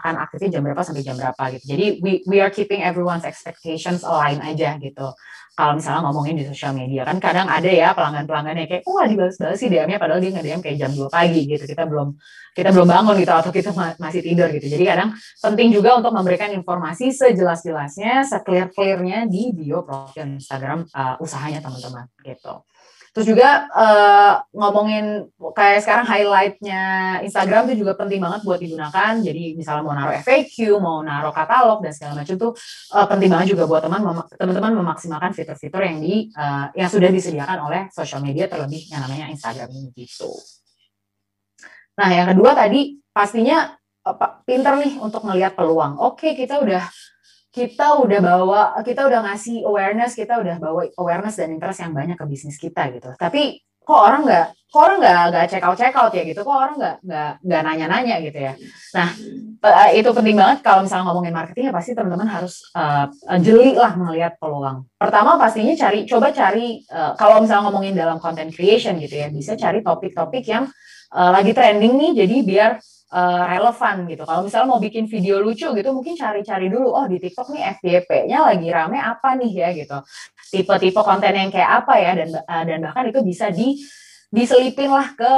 akan aktifnya jam berapa sampai jam berapa gitu. Jadi we are keeping everyone's expectations align aja gitu. Kalau misalnya ngomongin di sosial media, kan kadang ada ya pelanggan-pelanggannya kayak, nggak dibalas-balas sih DM-nya, padahal dia nge-DM kayak jam 2 pagi gitu, kita belum bangun gitu, atau kita masih tidur gitu. Jadi kadang penting juga untuk memberikan informasi sejelas-jelasnya, se-clear-clearnya di bio profil Instagram usahanya teman-teman gitu. Terus juga ngomongin kayak sekarang highlight-nya Instagram itu juga penting banget buat digunakan. Jadi misalnya mau naruh FAQ, mau naruh katalog dan segala macam tuh penting banget juga buat teman-teman memaksimalkan fitur-fitur yang sudah disediakan oleh social media, terlebih yang namanya Instagram ini gitu. Nah, yang kedua tadi pastinya pinter nih untuk melihat peluang. Oke, kita udah ngasih awareness, kita udah bawa awareness dan interest yang banyak ke bisnis kita gitu. Tapi kok orang nggak check out ya gitu, kok orang nggak nanya-nanya gitu ya. Nah, itu penting banget kalau misalnya ngomongin marketing, ya pasti teman-teman harus jeli lah melihat peluang. Pertama pastinya coba cari kalau misalnya ngomongin dalam content creation gitu ya, bisa cari topik-topik yang lagi trending nih, jadi biar relevan gitu. Kalau misalnya mau bikin video lucu gitu, mungkin cari-cari dulu, oh di TikTok nih FYP-nya lagi rame apa nih ya gitu. Tipe-tipe konten yang kayak apa ya, dan bahkan itu bisa diselipin lah ke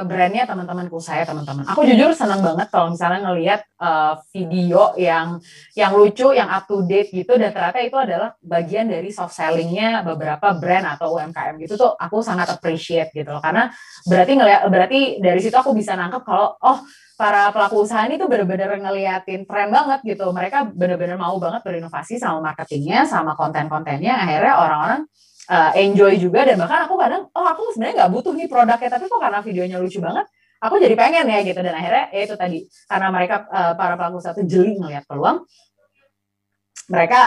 brandnya teman-temanku, teman-teman. Aku jujur senang banget kalau misalnya ngelihat video yang lucu, yang up to date gitu, dan ternyata itu adalah bagian dari soft sellingnya beberapa brand atau UMKM gitu, tuh aku sangat appreciate gitu loh. Karena berarti dari situ aku bisa nangkep kalau para pelaku usaha ini tuh benar-benar ngeliatin tren banget gitu. Mereka benar-benar mau banget berinovasi sama marketingnya, sama konten-kontennya. Akhirnya orang-orang enjoy juga, dan bahkan aku kadang, aku sebenarnya nggak butuh nih produknya, tapi kok karena videonya lucu banget, aku jadi pengen ya gitu. Dan akhirnya ya itu tadi, karena mereka para pelaku usaha itu jeli ngelihat peluang, mereka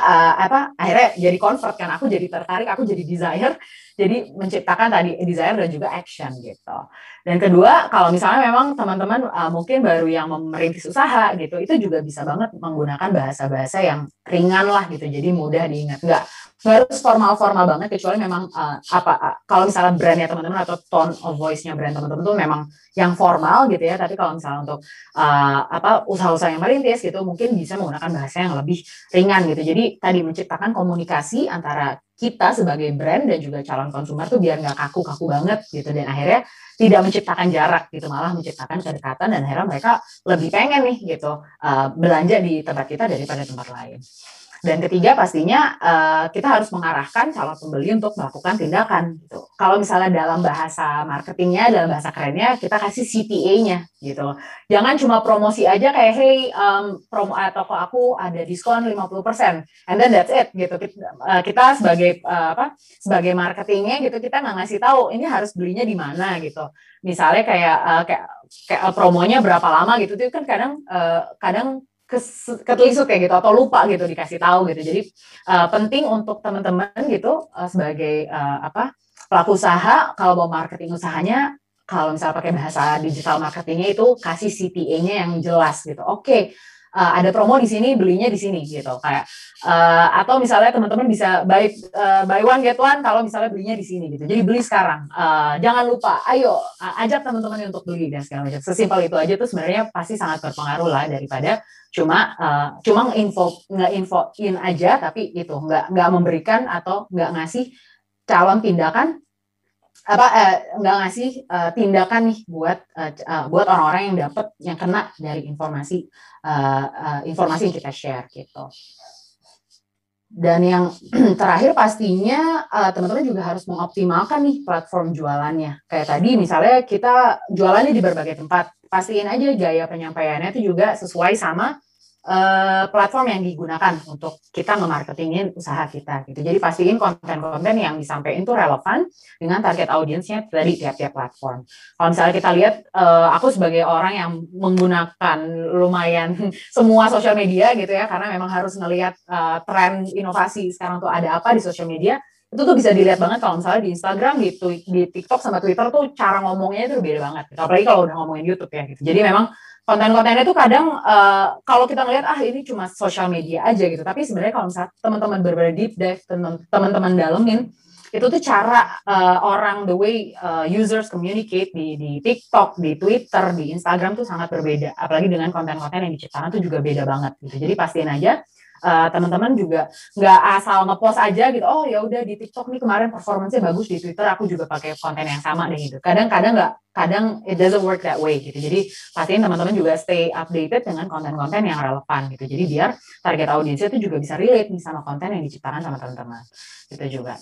akhirnya jadi convert kan, aku jadi tertarik, aku jadi desire, jadi menciptakan tadi desire dan juga action gitu. Dan kedua, kalau misalnya memang teman-teman mungkin baru yang merintis usaha gitu, itu juga bisa banget menggunakan bahasa-bahasa yang ringan lah gitu, jadi mudah diingat. Nggak harus formal-formal banget, kecuali memang kalau misalnya brandnya teman-teman atau tone of voice-nya brand teman-teman tuh memang yang formal gitu ya. Tapi kalau misalnya untuk usaha-usaha yang merintis gitu, mungkin bisa menggunakan bahasa yang lebih ringan gitu. Jadi tadi menciptakan komunikasi antara kita sebagai brand dan juga calon konsumer tuh biar nggak kaku-kaku banget gitu, dan akhirnya tidak menciptakan jarak gitu, malah menciptakan kedekatan, dan akhirnya mereka lebih pengen nih gitu belanja di tempat kita daripada tempat lain. Dan ketiga pastinya kita harus mengarahkan calon pembeli untuk melakukan tindakan gitu. Kalau misalnya dalam bahasa marketingnya, dalam bahasa kerennya, kita kasih CTA-nya gitu. Jangan cuma promosi aja kayak, hey promo toko aku ada diskon 50%, and then that's it gitu. Kita sebagai marketingnya gitu, kita nggak ngasih tahu ini harus belinya di mana gitu. Misalnya kayak promonya berapa lama gitu, itu kan kadang ketelisut kayak gitu, atau lupa gitu dikasih tahu gitu. Jadi penting untuk teman-teman gitu sebagai pelaku usaha, kalau mau marketing usahanya, kalau misalnya pakai bahasa digital marketingnya itu kasih CTA-nya yang jelas gitu. Oke, ada promo di sini, belinya di sini gitu. Kayak atau misalnya teman-teman bisa buy one get one kalau misalnya belinya di sini gitu. Jadi beli sekarang. Jangan lupa, ayo ajak teman-teman untuk beli dan segala macam. Sesimpel itu aja tuh sebenarnya pasti sangat berpengaruh lah daripada cuma nge-infoin aja tapi itu nggak memberikan atau nggak ngasih calon tindakan nggak ngasih tindakan nih buat orang-orang yang dapat yang kena dari informasi yang kita share gitu. Dan yang terakhir pastinya teman-teman juga harus mengoptimalkan nih platform jualannya. Kayak tadi misalnya kita jualannya di berbagai tempat, pastiin aja gaya penyampaiannya itu juga sesuai sama platform yang digunakan untuk kita nge-marketingin usaha kita gitu. Jadi pastiin konten-konten yang disampaikan itu relevan dengan target audiensnya dari tiap-tiap platform. Kalau misalnya kita lihat, aku sebagai orang yang menggunakan lumayan semua sosial media gitu ya, karena memang harus ngelihat tren inovasi sekarang tuh ada apa di sosial media, itu tuh bisa dilihat banget kalau misalnya di Instagram, di TikTok sama Twitter tuh cara ngomongnya itu beda banget. Gitu. Apalagi kalau udah ngomongin YouTube ya gitu. Jadi memang konten-kontennya tuh kadang kalau kita ngelihat ini cuma sosial media aja gitu, tapi sebenarnya kalau misalnya teman-teman benar-benar deep dive, teman-teman dalemin itu tuh cara orang the way users communicate di TikTok, di Twitter, di Instagram tuh sangat berbeda, apalagi dengan konten-konten yang diciptakan tuh juga beda banget gitu. Jadi pastiin aja teman-teman juga nggak asal ngepost aja gitu, oh ya udah di TikTok nih kemarin performance-nya bagus, di Twitter aku juga pakai konten yang sama deh gitu. Kadang it doesn't work that way gitu. Jadi pastiin teman-teman juga stay updated dengan konten-konten yang relevan gitu. Jadi biar target audiensnya itu juga bisa relate nih sama konten yang diciptakan sama teman-teman gitu juga.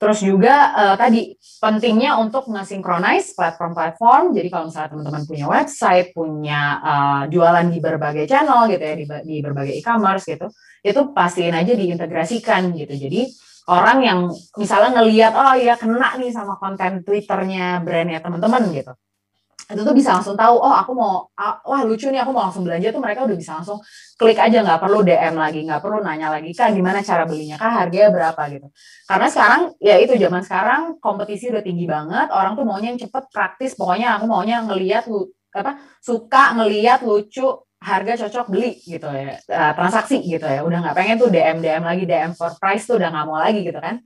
Terus juga tadi pentingnya untuk nge-synchronize platform-platform. Jadi kalau misalnya teman-teman punya website, punya jualan di berbagai channel gitu ya, di berbagai e-commerce gitu, itu pastiin aja diintegrasikan gitu. Jadi orang yang misalnya ngelihat, oh iya kena nih sama konten Twitternya brandnya teman-teman gitu, itu tuh bisa langsung tahu, oh aku mau, wah lucu nih aku mau langsung belanja, tuh mereka udah bisa langsung klik aja, nggak perlu DM lagi, nggak perlu nanya lagi, Kak gimana cara belinya, Kak harganya berapa gitu. Karena sekarang, ya itu zaman sekarang kompetisi udah tinggi banget, orang tuh maunya yang cepet, praktis, pokoknya aku maunya ngelihat, suka ngelihat lucu, harga cocok beli gitu ya, transaksi gitu ya, udah nggak pengen tuh DM lagi, DM for price tuh udah nggak mau lagi gitu kan.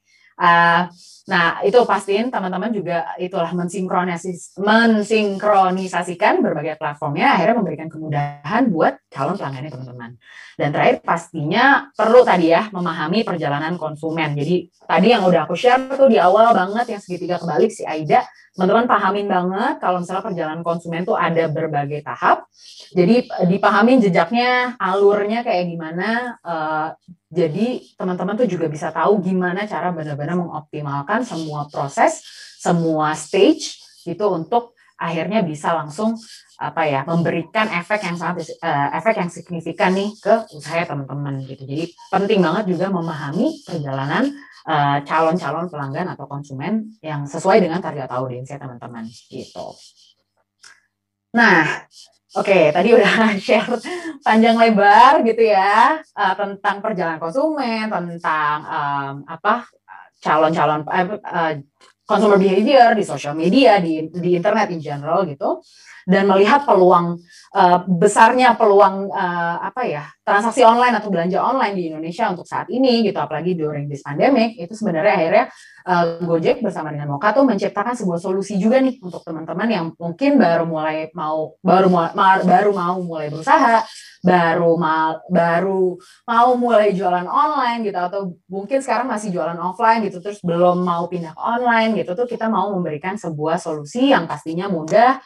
Nah itu pastiin teman-teman juga itulah mensinkronisasikan berbagai platformnya, akhirnya memberikan kemudahan buat calon pelanggannya teman-teman. Dan terakhir pastinya perlu tadi ya memahami perjalanan konsumen. Jadi tadi yang udah aku share tuh di awal banget yang segitiga kebalik si Aida, teman-teman pahamin banget kalau misalnya perjalanan konsumen tuh ada berbagai tahap. Jadi dipahamin jejaknya, alurnya kayak gimana. Jadi teman-teman tuh juga bisa tahu gimana cara benar-benar mengoptimalkan semua proses, semua stage gitu untuk akhirnya bisa langsung memberikan efek yang signifikan nih ke usaha teman-teman gitu. Jadi penting banget juga memahami perjalanan calon-calon pelanggan atau konsumen yang sesuai dengan target audiensnya teman-teman gitu. Nah, oke, tadi udah share panjang lebar gitu ya tentang perjalanan konsumen, tentang calon-calon consumer behavior di social media, di internet in general gitu, dan melihat peluang besarnya peluang transaksi online atau belanja online di Indonesia untuk saat ini gitu, apalagi during this pandemic, itu sebenarnya akhirnya Gojek bersama dengan Moka tuh menciptakan sebuah solusi juga nih untuk teman-teman yang mungkin baru mau mulai berusaha, baru mau mulai jualan online gitu, atau mungkin sekarang masih jualan offline gitu terus belum mau pindah ke online gitu. Tuh kita mau memberikan sebuah solusi yang pastinya mudah,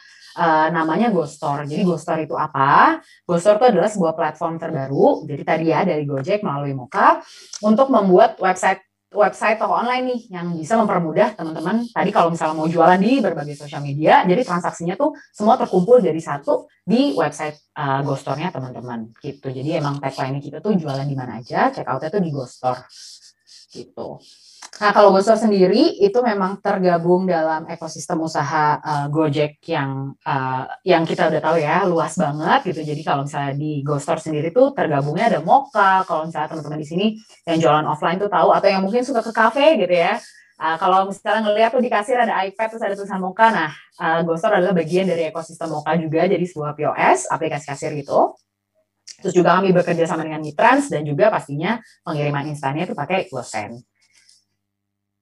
namanya GoStore. Jadi GoStore itu apa? GoStore itu adalah sebuah platform terbaru, jadi tadi ya dari Gojek melalui Moka untuk membuat website toko online nih yang bisa mempermudah teman-teman tadi kalau misalnya mau jualan di berbagai sosial media, jadi transaksinya tuh semua terkumpul jadi satu di website GoStore-nya teman-teman gitu. Jadi emang tagline kita tuh jualan di mana aja, check out-nya tuh di GoStore gitu. Nah kalau GoStore sendiri itu memang tergabung dalam ekosistem usaha Gojek yang kita udah tahu ya luas banget gitu. Jadi kalau misalnya di GoStore sendiri tuh tergabungnya ada Moka. Kalau misalnya teman-teman di sini yang jualan offline tuh tahu, atau yang mungkin suka ke kafe gitu ya. Kalau misalnya ngelihat tuh di kasir ada iPad terus ada tulisan Moka. Nah GoStore adalah bagian dari ekosistem Moka juga, jadi sebuah POS aplikasi kasir gitu. Terus juga kami bekerja sama dengan Mitrans dan juga pastinya pengiriman instannya itu pakai GoSend.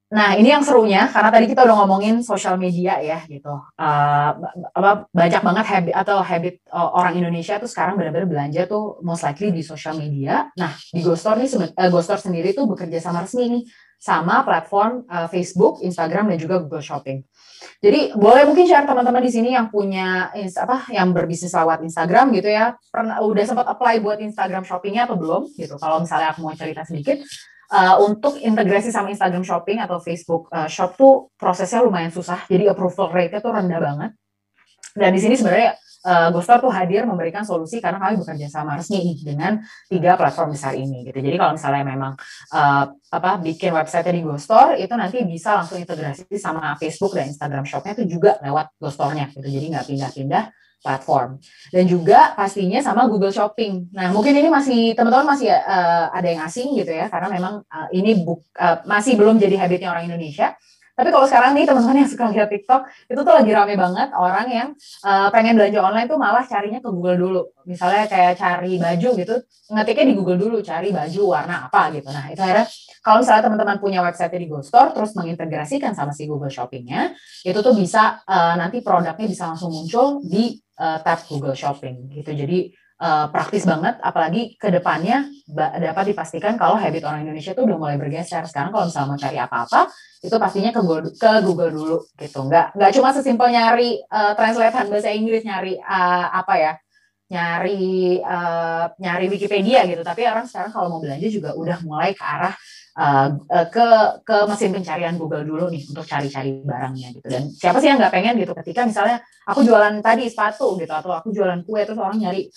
Nah, ini yang serunya karena tadi kita udah ngomongin sosial media ya gitu. Banyak banget habit orang Indonesia tuh sekarang benar-benar belanja tuh most likely di sosial media. Nah, di GoStore nih GoStore sendiri tuh bekerja sama resmi nih sama platform Facebook, Instagram dan juga Google Shopping. Jadi boleh mungkin share teman-teman di sini yang punya yang berbisnis lewat Instagram gitu ya. Udah sempat apply buat Instagram Shoppingnya atau belum gitu. Kalau misalnya aku mau cerita sedikit, untuk integrasi sama Instagram Shopping atau Facebook Shop tuh prosesnya lumayan susah. Jadi approval rate-nya tuh rendah banget. Dan di sini sebenarnya GoStore tuh hadir memberikan solusi karena kami bekerja sama resmi dengan 3 platform besar ini gitu. Jadi kalau misalnya memang bikin website di GoStore itu nanti bisa langsung integrasi sama Facebook dan Instagram Shop-nya itu juga lewat GoStore-nya gitu. Jadi nggak pindah-pindah platform. Dan juga pastinya sama Google Shopping. Nah, mungkin ini teman-teman masih ada yang asing gitu ya karena memang ini masih belum jadi habitnya orang Indonesia. Tapi kalau sekarang nih teman-teman yang suka lihat TikTok, itu tuh lagi rame banget orang yang pengen belanja online tuh malah carinya ke Google dulu. Misalnya kayak cari baju gitu, ngetiknya di Google dulu, cari baju warna apa gitu. Nah, itu akhirnya kalau misalnya teman-teman punya website di GoStore, terus mengintegrasikan sama si Google Shopping-nya, itu tuh bisa nanti produknya bisa langsung muncul di tab Google Shopping gitu. Jadi praktis banget, apalagi ke depannya dapat dipastikan kalau habit orang Indonesia tuh udah mulai bergeser. Sekarang kalau misalnya mau cari apa-apa, itu pastinya ke Google dulu gitu. Nggak cuma sesimpel nyari translatean bahasa Inggris, nyari nyari Wikipedia gitu. Tapi orang sekarang kalau mau belanja juga udah mulai ke arah ke mesin pencarian Google dulu nih untuk cari-cari barangnya gitu. Dan siapa sih yang nggak pengen gitu ketika misalnya aku jualan tadi sepatu gitu atau aku jualan kue terus orang nyari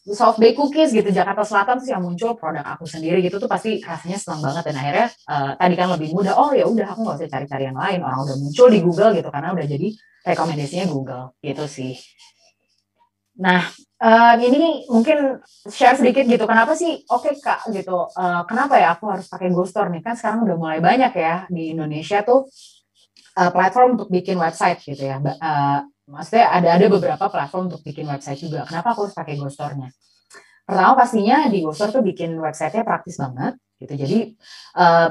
soft bake cookies gitu Jakarta Selatan terus yang muncul produk aku sendiri gitu tuh pasti rasanya senang banget. Dan akhirnya tadi kan lebih mudah, oh ya udah aku nggak usah cari-cari yang lain, orang udah muncul di Google gitu karena udah jadi rekomendasinya Google gitu sih. Nah, ini mungkin share sedikit gitu. Kenapa sih oke Kak gitu? Kenapa ya aku harus pakai GoStore nih? Kan sekarang udah mulai banyak ya di Indonesia tuh platform untuk bikin website gitu ya. Maksudnya ada beberapa platform untuk bikin website juga. Kenapa aku harus pakai GoStore-nya? Pertama pastinya di GoStore tuh bikin website-nya praktis banget gitu. Jadi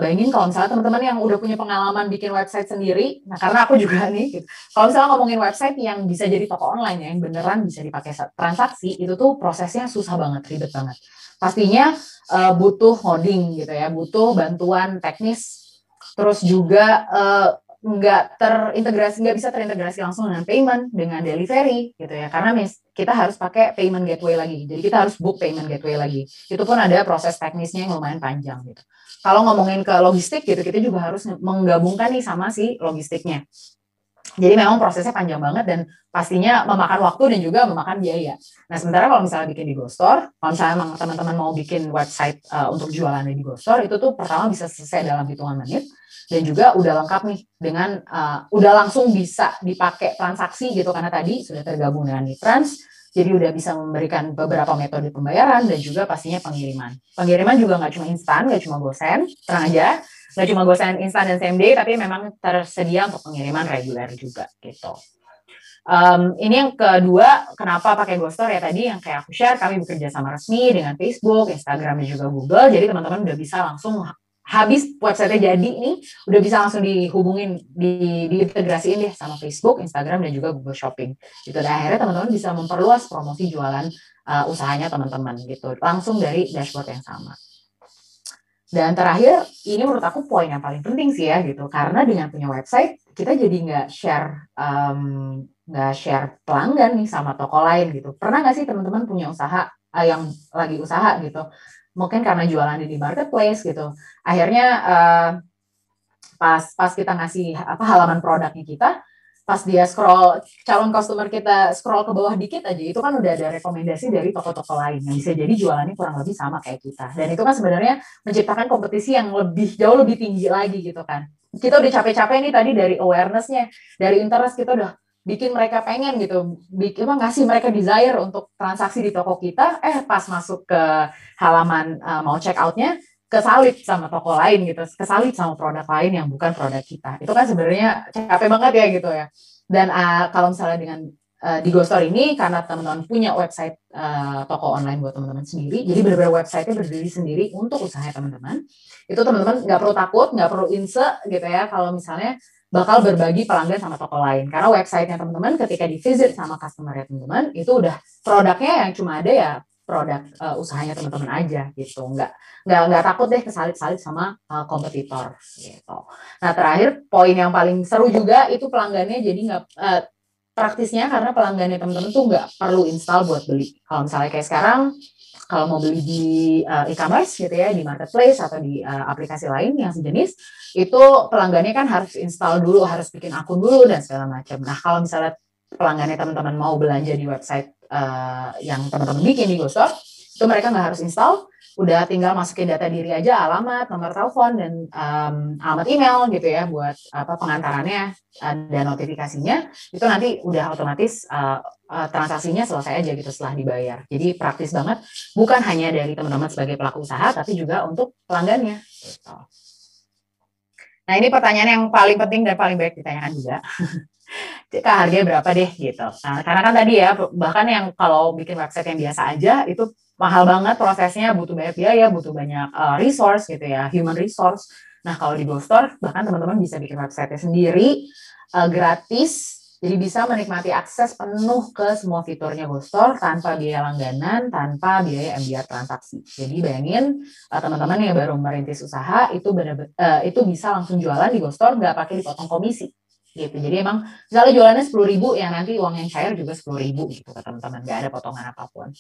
bayangin kalau misalnya teman-teman yang udah punya pengalaman bikin website sendiri, nah karena aku juga nih, gitu. Kalau misalnya ngomongin website yang bisa jadi toko online ya, yang beneran bisa dipakai transaksi, itu tuh prosesnya susah banget, ribet banget. Pastinya butuh coding gitu ya, butuh bantuan teknis, terus juga nggak bisa terintegrasi langsung dengan payment, dengan delivery gitu ya, karena kita harus pakai payment gateway lagi, jadi kita harus book payment gateway lagi, itu pun ada proses teknisnya yang lumayan panjang gitu. Kalau ngomongin ke logistik gitu, kita juga harus menggabungkan nih sama si logistiknya. Jadi memang prosesnya panjang banget dan pastinya memakan waktu dan juga memakan biaya. Nah sementara kalau misalnya bikin di GoStore, kalau misalnya memang teman-teman mau bikin website untuk jualannya di GoStore, itu tuh pertama bisa selesai dalam hitungan menit dan juga udah lengkap nih dengan udah langsung bisa dipakai transaksi gitu karena tadi sudah tergabung dengan Mitrans. Jadi udah bisa memberikan beberapa metode pembayaran dan juga pastinya pengiriman. Pengiriman juga nggak cuma instan, nggak cuma GoSend, tenang aja. Nggak cuma GoSend instan dan same day, tapi memang tersedia untuk pengiriman reguler juga gitu. Ini yang kedua, kenapa pakai GoStore ya tadi yang kayak aku share, kami bekerja sama resmi dengan Facebook, Instagram dan juga Google. Jadi teman-teman udah bisa langsung habis website-nya jadi nih, udah bisa langsung dihubungin, diintegrasiin deh sama Facebook, Instagram dan juga Google Shopping. Gitu. Dan akhirnya teman-teman bisa memperluas promosi jualan usahanya teman-teman gitu, langsung dari dashboard yang sama. Dan terakhir, ini menurut aku poin yang paling penting sih ya gitu, karena dengan punya website kita jadi nggak share pelanggan nih sama toko lain gitu. Pernah nggak sih teman-teman punya usaha yang lagi usaha gitu, mungkin karena jualan di marketplace gitu, akhirnya pas kita ngasih halaman produknya kita, pas dia scroll, calon customer kita scroll ke bawah dikit aja, itu kan udah ada rekomendasi dari toko-toko lain yang bisa jadi jualannya kurang lebih sama kayak kita. Dan itu kan sebenarnya menciptakan kompetisi yang jauh lebih tinggi lagi gitu kan. Kita udah capek-capek nih tadi dari awareness-nya, dari interest kita udah bikin mereka pengen gitu, ngasih mereka desire untuk transaksi di toko kita, pas masuk ke halaman mau check out-nya, kesalip sama toko lain gitu, kesalip sama produk lain yang bukan produk kita. Itu kan sebenarnya capek banget ya gitu ya. Dan kalau misalnya dengan di GoStore ini karena teman-teman punya website toko online buat teman-teman sendiri, jadi benar-benar website-nya berdiri sendiri untuk usaha teman-teman. Itu teman-teman nggak perlu takut, nggak perlu inse gitu ya kalau misalnya bakal berbagi pelanggan sama toko lain. Karena website-nya teman-teman ketika di-visit sama customer-nya teman-teman, itu udah produknya yang cuma ada ya produk usahanya teman-teman aja gitu. Nggak takut deh kesalip-salip sama kompetitor gitu. Nah terakhir poin yang paling seru juga itu pelanggannya jadi nggak praktisnya karena pelanggannya teman-teman tuh nggak perlu install buat beli. Kalau misalnya kayak sekarang, kalau mau beli di e-commerce gitu ya, di marketplace atau di aplikasi lain yang sejenis, itu pelanggannya kan harus install dulu, harus bikin akun dulu dan segala macam. Nah kalau misalnya pelanggannya teman-teman mau belanja di website yang teman-teman bikin di GoStore, itu mereka nggak harus install, udah tinggal masukin data diri aja, alamat, nomor telepon, dan alamat email gitu ya buat pengantarannya dan notifikasinya, itu nanti udah otomatis transaksinya selesai aja gitu setelah dibayar. Jadi praktis banget, bukan hanya dari teman-teman sebagai pelaku usaha, tapi juga untuk pelanggannya. Gitu. Nah ini pertanyaan yang paling penting dan paling baik ditanyakan juga. Kak, harganya berapa deh gitu. Nah, karena kan tadi ya, bahkan yang kalau bikin website yang biasa aja itu mahal banget prosesnya, butuh banyak biaya, butuh banyak resource gitu ya, human resource. Nah, kalau di GoStore bahkan teman-teman bisa bikin website sendiri gratis. Jadi bisa menikmati akses penuh ke semua fiturnya GoStore tanpa biaya langganan, tanpa biaya MDR transaksi. Jadi bayangin teman-teman yang baru merintis usaha itu itu bisa langsung jualan di GoStore nggak pakai dipotong komisi. Gitu. Jadi emang misalnya jualannya 10.000 yang nanti uang yang cair juga 10.000 gitu ke teman-teman, nggak ada potongan apapun.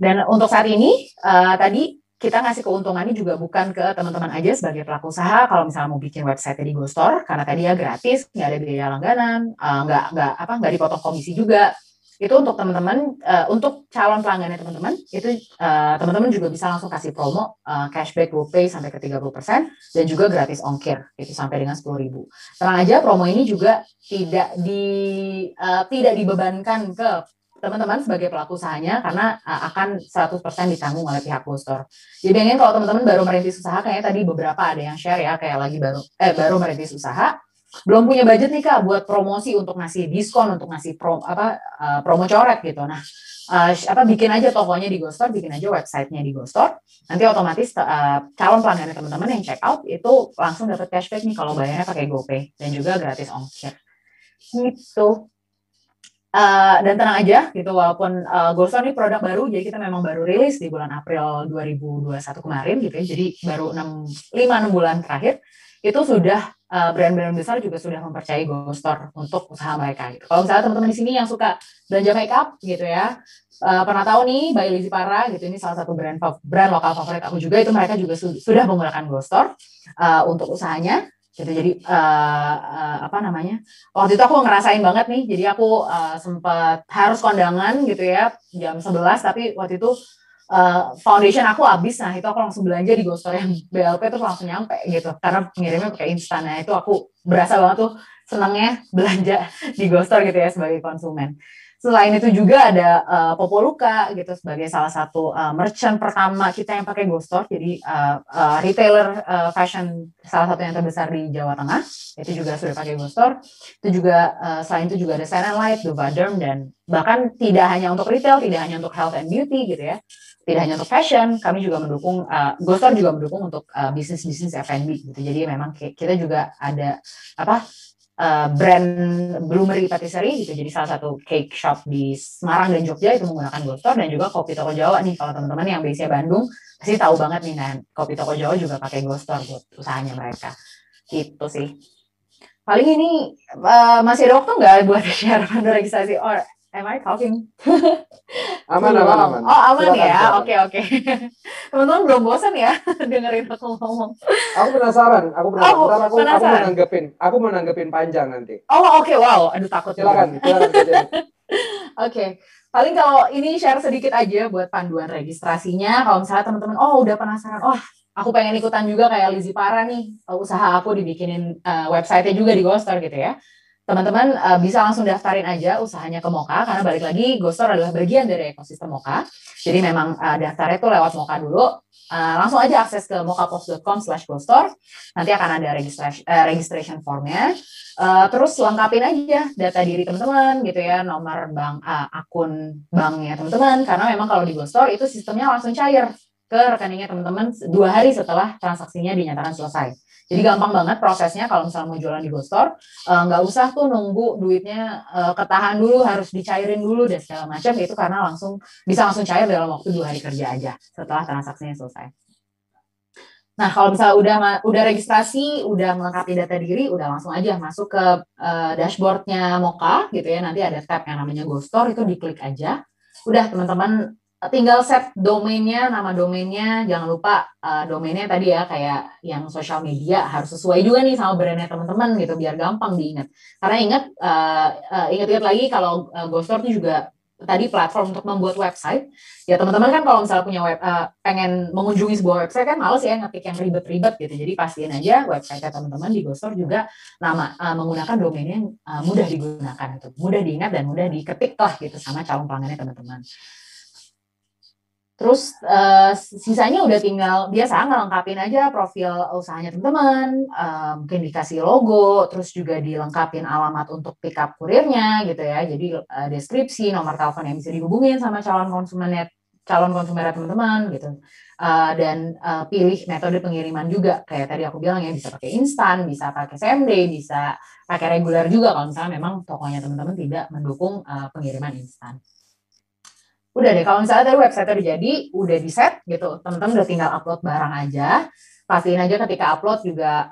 Dan untuk saat ini tadi kita ngasih keuntungannya juga bukan ke teman-teman aja sebagai pelaku usaha kalau misalnya mau bikin website di GoStore karena tadi ya gratis, nggak ada biaya langganan, nggak dipotong komisi juga. Itu untuk teman-teman, untuk calon pelanggannya teman-teman, itu teman-teman juga bisa langsung kasih promo cashback GoPay sampai ke 30% dan juga gratis ongkir itu sampai dengan 10.000. Tenang aja, promo ini juga tidak dibebankan ke teman-teman sebagai pelaku usahanya karena akan 100% ditanggung oleh pihak GoStore. Jadi ingin kalau teman-teman baru merintis usaha, kayaknya tadi beberapa ada yang share ya, kayak lagi baru merintis usaha, belum punya budget nih Kak buat promosi untuk ngasih diskon, untuk ngasih promo coret gitu. Nah, bikin aja tokonya di GoStore, bikin aja websitenya di GoStore. Nanti otomatis calon pelanggannya teman-teman yang check out itu langsung dapat cashback nih kalau bayarnya pakai GoPay dan juga gratis ongkir. Gitu. Dan tenang aja gitu, walaupun GoStore ini produk baru, jadi kita memang baru rilis di bulan April 2021 kemarin gitu ya, jadi baru 5-6 bulan terakhir itu sudah brand-brand besar juga sudah mempercayai GoStore untuk usaha mereka gitu. Kalau misalnya teman-teman di sini yang suka belanja makeup gitu ya, pernah tahu nih by Lizzy Para gitu, ini salah satu brand lokal favorit aku juga, itu mereka juga sudah menggunakan GoStore untuk usahanya gitu. Jadi waktu itu aku ngerasain banget nih, jadi aku sempat harus kondangan gitu ya jam 11, tapi waktu itu foundation aku habis, nah itu aku langsung belanja di GoStore yang BLP tuh langsung nyampe gitu karena pengirimnya pakai instan. Nah itu aku berasa banget tuh senangnya belanja di GoStore gitu ya sebagai konsumen. Selain itu juga ada Popoluka gitu sebagai salah satu merchant pertama kita yang pakai GoStore. Jadi retailer fashion salah satu yang terbesar di Jawa Tengah itu juga sudah pakai GoStore. Itu juga selain itu juga ada Shine & Light, Dovaderm, dan bahkan tidak hanya untuk retail, tidak hanya untuk health and beauty gitu ya. Tidak hanya untuk fashion, kami juga mendukung, GoStore juga mendukung untuk bisnis-bisnis F&B gitu. Jadi memang kita juga ada brand Bloomery Patisserie gitu, jadi salah satu cake shop di Semarang dan Jogja itu menggunakan GoStore, dan juga Kopi Toko Jawa nih, kalau teman-teman yang base-nya Bandung pasti tahu banget nih, nah Kopi Toko Jawa juga pakai GoStore buat usahanya mereka. Gitu sih. Paling ini masih ada waktu nggak buat share pandu registrasi, or am I talking?
Aman.
Oh aman. Silakan, ya,
silakan.
Oke. Teman-teman belum bosan ya dengerin aku ngomong?
Aku penasaran.
Penasaran.
Aku mau nanggepin panjang nanti.
Oh oke. Wow, aduh takut.
Silakan.
Oke. Paling kalau ini share sedikit aja buat panduan registrasinya. Kalau misalnya teman-teman, udah penasaran, aku pengen ikutan juga kayak Lizzy Para nih, usaha aku dibikinin website-nya juga di GoStore gitu ya. teman-teman bisa langsung daftarin aja usahanya ke Moka, karena balik lagi GoStore adalah bagian dari ekosistem Moka. Jadi memang daftarnya tuh lewat Moka dulu. Langsung aja akses ke mokapost.com/GoStore. Nanti akan ada registration formnya. Terus lengkapin aja data diri teman-teman gitu ya, nomor bank, akun banknya teman-teman, karena memang kalau di GoStore itu sistemnya langsung cair ke rekeningnya teman-teman 2 hari setelah transaksinya dinyatakan selesai. Jadi gampang banget prosesnya kalau misalnya mau jualan di GoStore, nggak usah tuh nunggu duitnya ketahan dulu, harus dicairin dulu dan segala macam, itu karena bisa langsung cair dalam waktu 2 hari kerja aja setelah transaksinya selesai. Nah, kalau misalnya udah registrasi, udah melengkapi data diri, udah langsung aja masuk ke dashboardnya Moka gitu ya. Nanti ada tab yang namanya GoStore, itu diklik aja. Udah teman-teman tinggal set domainnya, nama domainnya. Jangan lupa domainnya tadi ya, kayak yang sosial media harus sesuai juga nih sama brandnya teman-teman gitu, biar gampang diingat. Karena ingat lagi kalau GoStore itu juga tadi platform untuk membuat website. Ya teman-teman kan kalau misalnya punya pengen mengunjungi sebuah website kan males ya ngetik yang ribet-ribet gitu. Jadi pastiin aja website teman-teman di GoStore juga menggunakan domain yang mudah digunakan, gitu, mudah diingat dan mudah diketik lah gitu sama calon pelanggannya teman-teman. Terus sisanya udah tinggal biasa ngelengkapin aja profil usahanya teman-teman, mungkin dikasih logo, terus juga dilengkapin alamat untuk pick up kurirnya gitu ya. Jadi deskripsi, nomor telepon yang bisa dihubungin sama calon konsumennya teman-teman gitu. Dan pilih metode pengiriman juga, kayak tadi aku bilang ya, bisa pakai instan, bisa pakai same day, bisa pakai reguler juga kalau misalnya memang tokonya teman-teman tidak mendukung pengiriman instan. Udah deh, kalau misalnya tadi website udah jadi, udah di set gitu, teman-teman udah tinggal upload barang aja. Pastiin aja ketika upload juga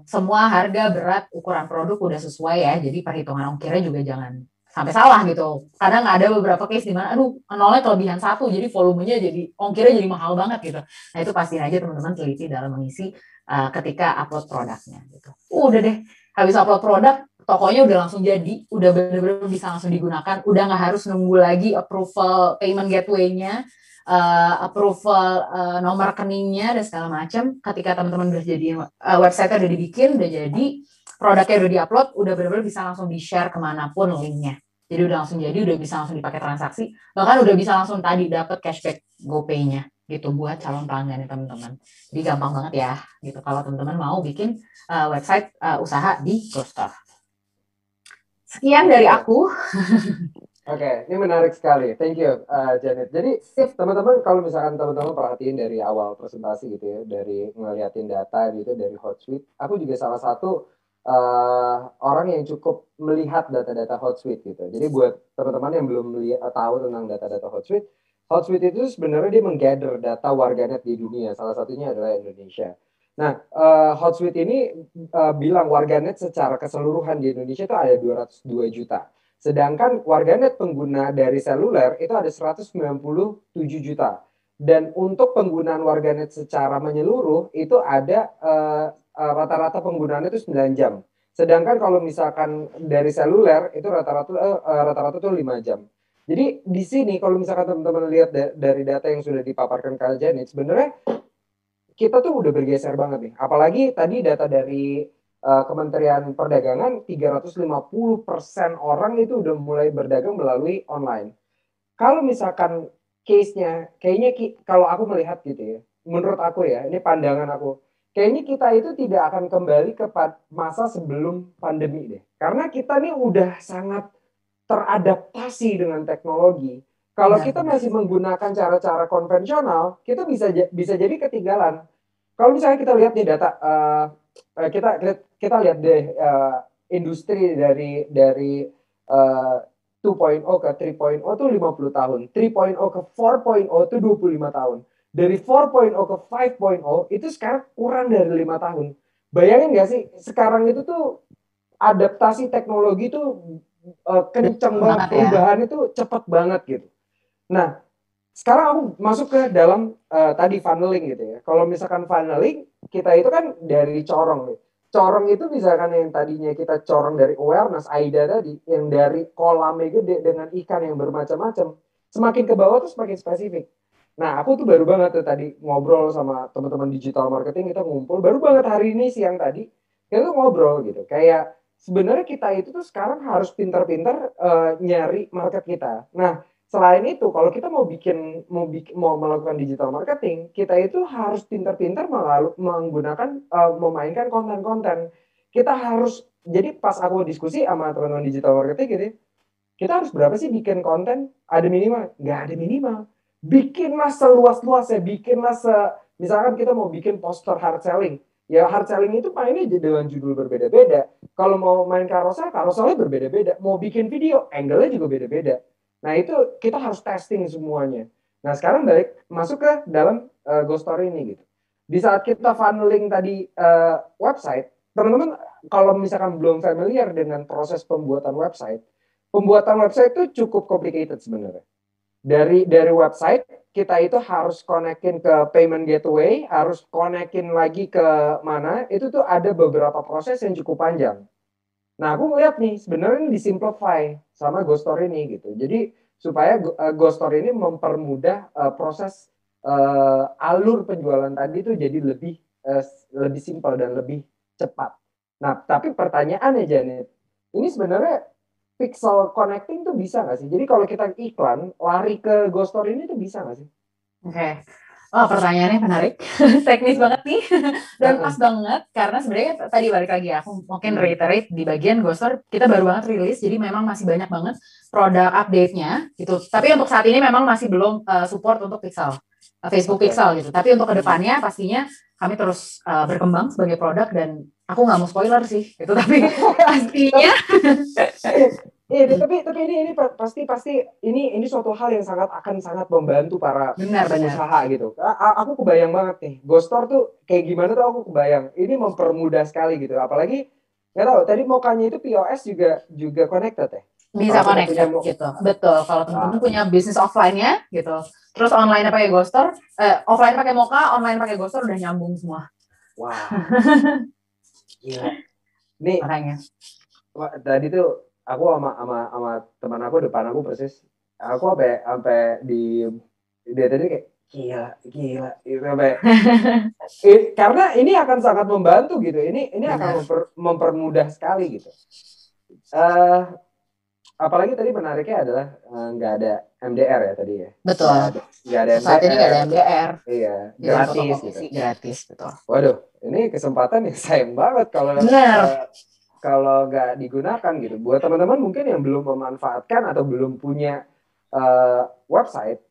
semua harga, berat, ukuran produk udah sesuai ya. Jadi perhitungan ongkirnya juga jangan sampai salah gitu. Kadang ada beberapa case di mana, aduh, nolnya kelebihan 1, jadi volumenya jadi ongkirnya jadi mahal banget gitu. Nah itu pastiin aja teman-teman teliti dalam mengisi ketika upload produknya gitu. Udah deh, habis upload produk, tokonya udah langsung jadi, udah bener-bener bisa langsung digunakan, udah nggak harus nunggu lagi approval payment gateway-nya, approval nomor rekeningnya dan segala macam. Ketika teman-teman udah jadi website-nya udah dibikin, udah jadi, produknya udah diupload, udah bener-bener bisa langsung di-share kemanapun linknya. Jadi udah langsung jadi, udah bisa langsung dipakai transaksi, bahkan udah bisa langsung tadi dapat cashback GoPay-nya gitu buat calon pelanggannya teman-teman. Jadi gampang banget ya gitu kalau teman-teman mau bikin website usaha di GoStore. Sekian dari aku.
Oke, ini menarik sekali. Thank you, Janet. Jadi, teman-teman, kalau misalkan teman-teman perhatiin dari awal presentasi gitu ya, dari ngeliatin data gitu, dari Hotsuite, aku juga salah satu orang yang cukup melihat data-data Hotsuite gitu. Jadi, buat teman-teman yang belum tahu tentang data-data Hotsuite, Hotsuite itu sebenarnya dia menggather data warganet di dunia. Salah satunya adalah Indonesia. Nah, Hotsuite ini bilang warganet secara keseluruhan di Indonesia itu ada 202 juta. Sedangkan warganet pengguna dari seluler itu ada 197 juta. Dan untuk penggunaan warganet secara menyeluruh itu ada rata-rata penggunaannya itu 9 jam. Sedangkan kalau misalkan dari seluler itu rata-rata tuh 5 jam. Jadi di sini kalau misalkan teman-teman lihat dari data yang sudah dipaparkan Kak Janet, sebenarnya kita tuh udah bergeser banget nih. Apalagi tadi data dari Kementerian Perdagangan, 350% orang itu udah mulai berdagang melalui online. Kalau misalkan case-nya, kayaknya kalau aku melihat gitu ya, menurut aku ya, ini pandangan aku, kayaknya kita itu tidak akan kembali ke masa sebelum pandemi deh. Karena kita nih udah sangat teradaptasi dengan teknologi. Kalau kita masih menggunakan cara-cara konvensional, kita bisa jadi ketinggalan. Kalau misalnya kita lihat nih data, kita lihat deh industri dari 2.0 ke 3.0 itu 50 tahun, 3.0 ke 4.0 itu 25 tahun. Dari 4.0 ke 5.0 itu sekarang kurang dari 5 tahun. Bayangin nggak sih, sekarang itu tuh adaptasi teknologi tuh kenceng banget, perubahan itu cepat banget gitu. Nah, sekarang aku masuk ke dalam tadi funneling gitu ya. Kalau misalkan funneling, kita itu kan dari corong nih. Corong itu misalkan yang tadinya kita corong dari awareness, AIDA tadi, yang dari kolamnya gede dengan ikan yang bermacam-macam, semakin ke bawah tuh semakin spesifik. Nah, aku tuh baru banget tuh tadi ngobrol sama teman-teman digital marketing, kita ngumpul, baru banget hari ini siang tadi, kita tuh ngobrol gitu. Kayak sebenarnya kita itu tuh sekarang harus pintar-pintar nyari market kita. Nah, selain itu, kalau kita mau melakukan digital marketing, kita itu harus pintar-pintar menggunakan memainkan konten-konten. Kita harus jadi pas aku diskusi sama teman-teman digital marketing gitu, kita harus berapa sih bikin konten? Ada minimal? Nggak ada minimal. Bikinlah seluas-luasnya, misalkan kita mau bikin poster hard selling. Ya hard selling itu mainnya dengan judul berbeda-beda. Kalau mau main karoselnya berbeda-beda. Mau bikin video, angle-nya juga beda-beda. Nah itu kita harus testing semuanya. Nah sekarang masuk ke dalam Ghost Story ini gitu. Di saat kita funneling tadi website, teman-teman kalau misalkan belum familiar dengan proses pembuatan website itu cukup complicated sebenarnya. Dari website kita itu harus konekin ke payment gateway, harus konekin lagi ke mana, itu tuh ada beberapa proses yang cukup panjang. Nah, aku ngeliat nih, sebenarnya ini disimplify sama Ghost Story ini gitu. Jadi supaya Ghost Story ini mempermudah proses alur penjualan tadi itu jadi lebih simpel dan lebih cepat. Nah, tapi pertanyaannya Janet, ini sebenarnya pixel connecting tuh bisa nggak sih? Jadi kalau kita iklan, lari ke Ghost Story ini tuh bisa nggak sih?
Oke. Oh, pertanyaannya menarik. Teknis banget nih. Dan pas banget, karena sebenarnya tadi balik lagi ya, aku mungkin reiterate di bagian Ghostor, kita baru banget rilis, jadi memang masih banyak banget produk update-nya gitu. Tapi untuk saat ini memang masih belum support untuk Pixel, Facebook Pixel gitu. Tapi untuk kedepannya pastinya kami terus berkembang sebagai produk dan aku nggak mau spoiler sih, gitu. Tapi pastinya
Iya, tapi ini pasti ini suatu hal yang akan sangat membantu para pengusaha gitu. Aku kebayang banget nih, Ghostor tuh kayak gimana tuh aku kebayang. Ini mempermudah sekali gitu. Apalagi nggak tahu tadi Mokanya itu POS juga connected ya.
Bisa connected gitu. Betul. Kalau teman-teman punya bisnis offline-nya gitu. Terus online-nya pakai Ghostor, offline pakai Moka, online pakai Ghostor udah nyambung semua.
Wah. Gila. Nih,
makanya.
Tadi tuh aku sama teman aku depan aku persis. Aku sampai dia tadi kayak gila sampai karena ini akan sangat membantu gitu. Ini akan mempermudah sekali gitu. Apalagi tadi menariknya adalah nggak ada MDR ya tadi ya.
Betul.
Nggak ada MDR.
Saat ini nggak ada MDR.
Iya, gratis gitu.
Gratis, betul.
Waduh, ini kesempatan yang sayang banget kalau nggak digunakan gitu. Buat teman-teman mungkin yang belum memanfaatkan atau belum punya website,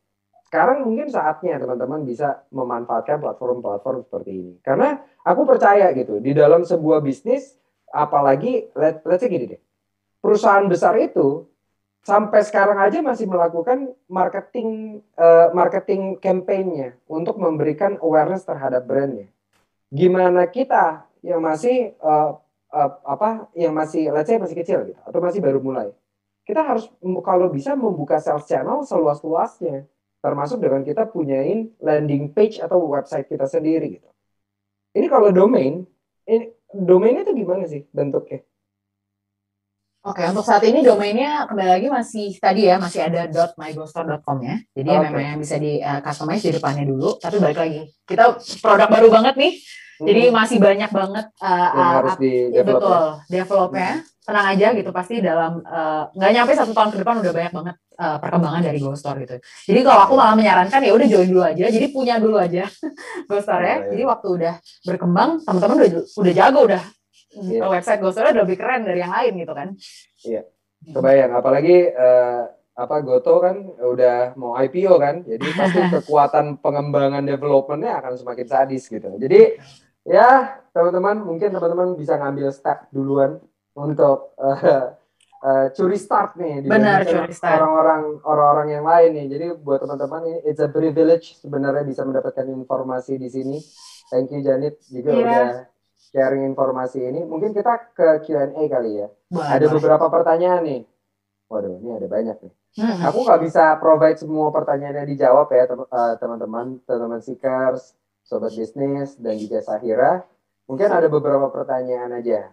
sekarang mungkin saatnya teman-teman bisa memanfaatkan platform-platform seperti ini. Karena aku percaya gitu, di dalam sebuah bisnis, apalagi let's say gini deh, perusahaan besar itu sampai sekarang aja masih melakukan marketing campaign-nya untuk memberikan awareness terhadap brandnya. Gimana kita yang masih yang masih let's say masih kecil gitu atau masih baru mulai, kita harus kalau bisa membuka sales channel seluas-luasnya, termasuk dengan kita punyain landing page atau website kita sendiri gitu. Ini kalau domainnya itu gimana sih bentuknya?
Oke, untuk saat ini domainnya kembali lagi masih tadi ya, masih ada .myghoststore.com ya. Jadi memang yang bisa di customize di depannya dulu. Tapi balik lagi, kita produk baru banget nih. Jadi masih banyak banget
yang harus
developnya. Tenang aja gitu, pasti dalam nggak nyampe 1 tahun ke depan udah banyak banget perkembangan dari Ghostor gitu. Jadi kalau aku malah menyarankan ya udah join dulu aja. Jadi punya dulu aja Ghostor ya. Jadi waktu udah berkembang, teman-teman udah jago udah. Website Ghostor udah lebih keren dari yang lain gitu kan.
Iya, kebayang. Apalagi Goto kan udah mau IPO kan, jadi pasti kekuatan pengembangan developmentnya akan semakin sadis gitu. Jadi ya teman-teman mungkin bisa ngambil step duluan untuk curi start nih dibandingkan orang-orang yang lain nih. Jadi buat teman-teman ini it's a privilege sebenarnya bisa mendapatkan informasi di sini. Thank you Janit juga udah sharing informasi ini. Mungkin kita ke Q&A kali ya. Ada beberapa pertanyaan nih. Waduh, ini ada banyak nih. Aku nggak bisa provide semua pertanyaannya dijawab ya teman-teman Seekers, Sobat Bisnis, dan juga Sahira. Mungkin ada beberapa pertanyaan aja.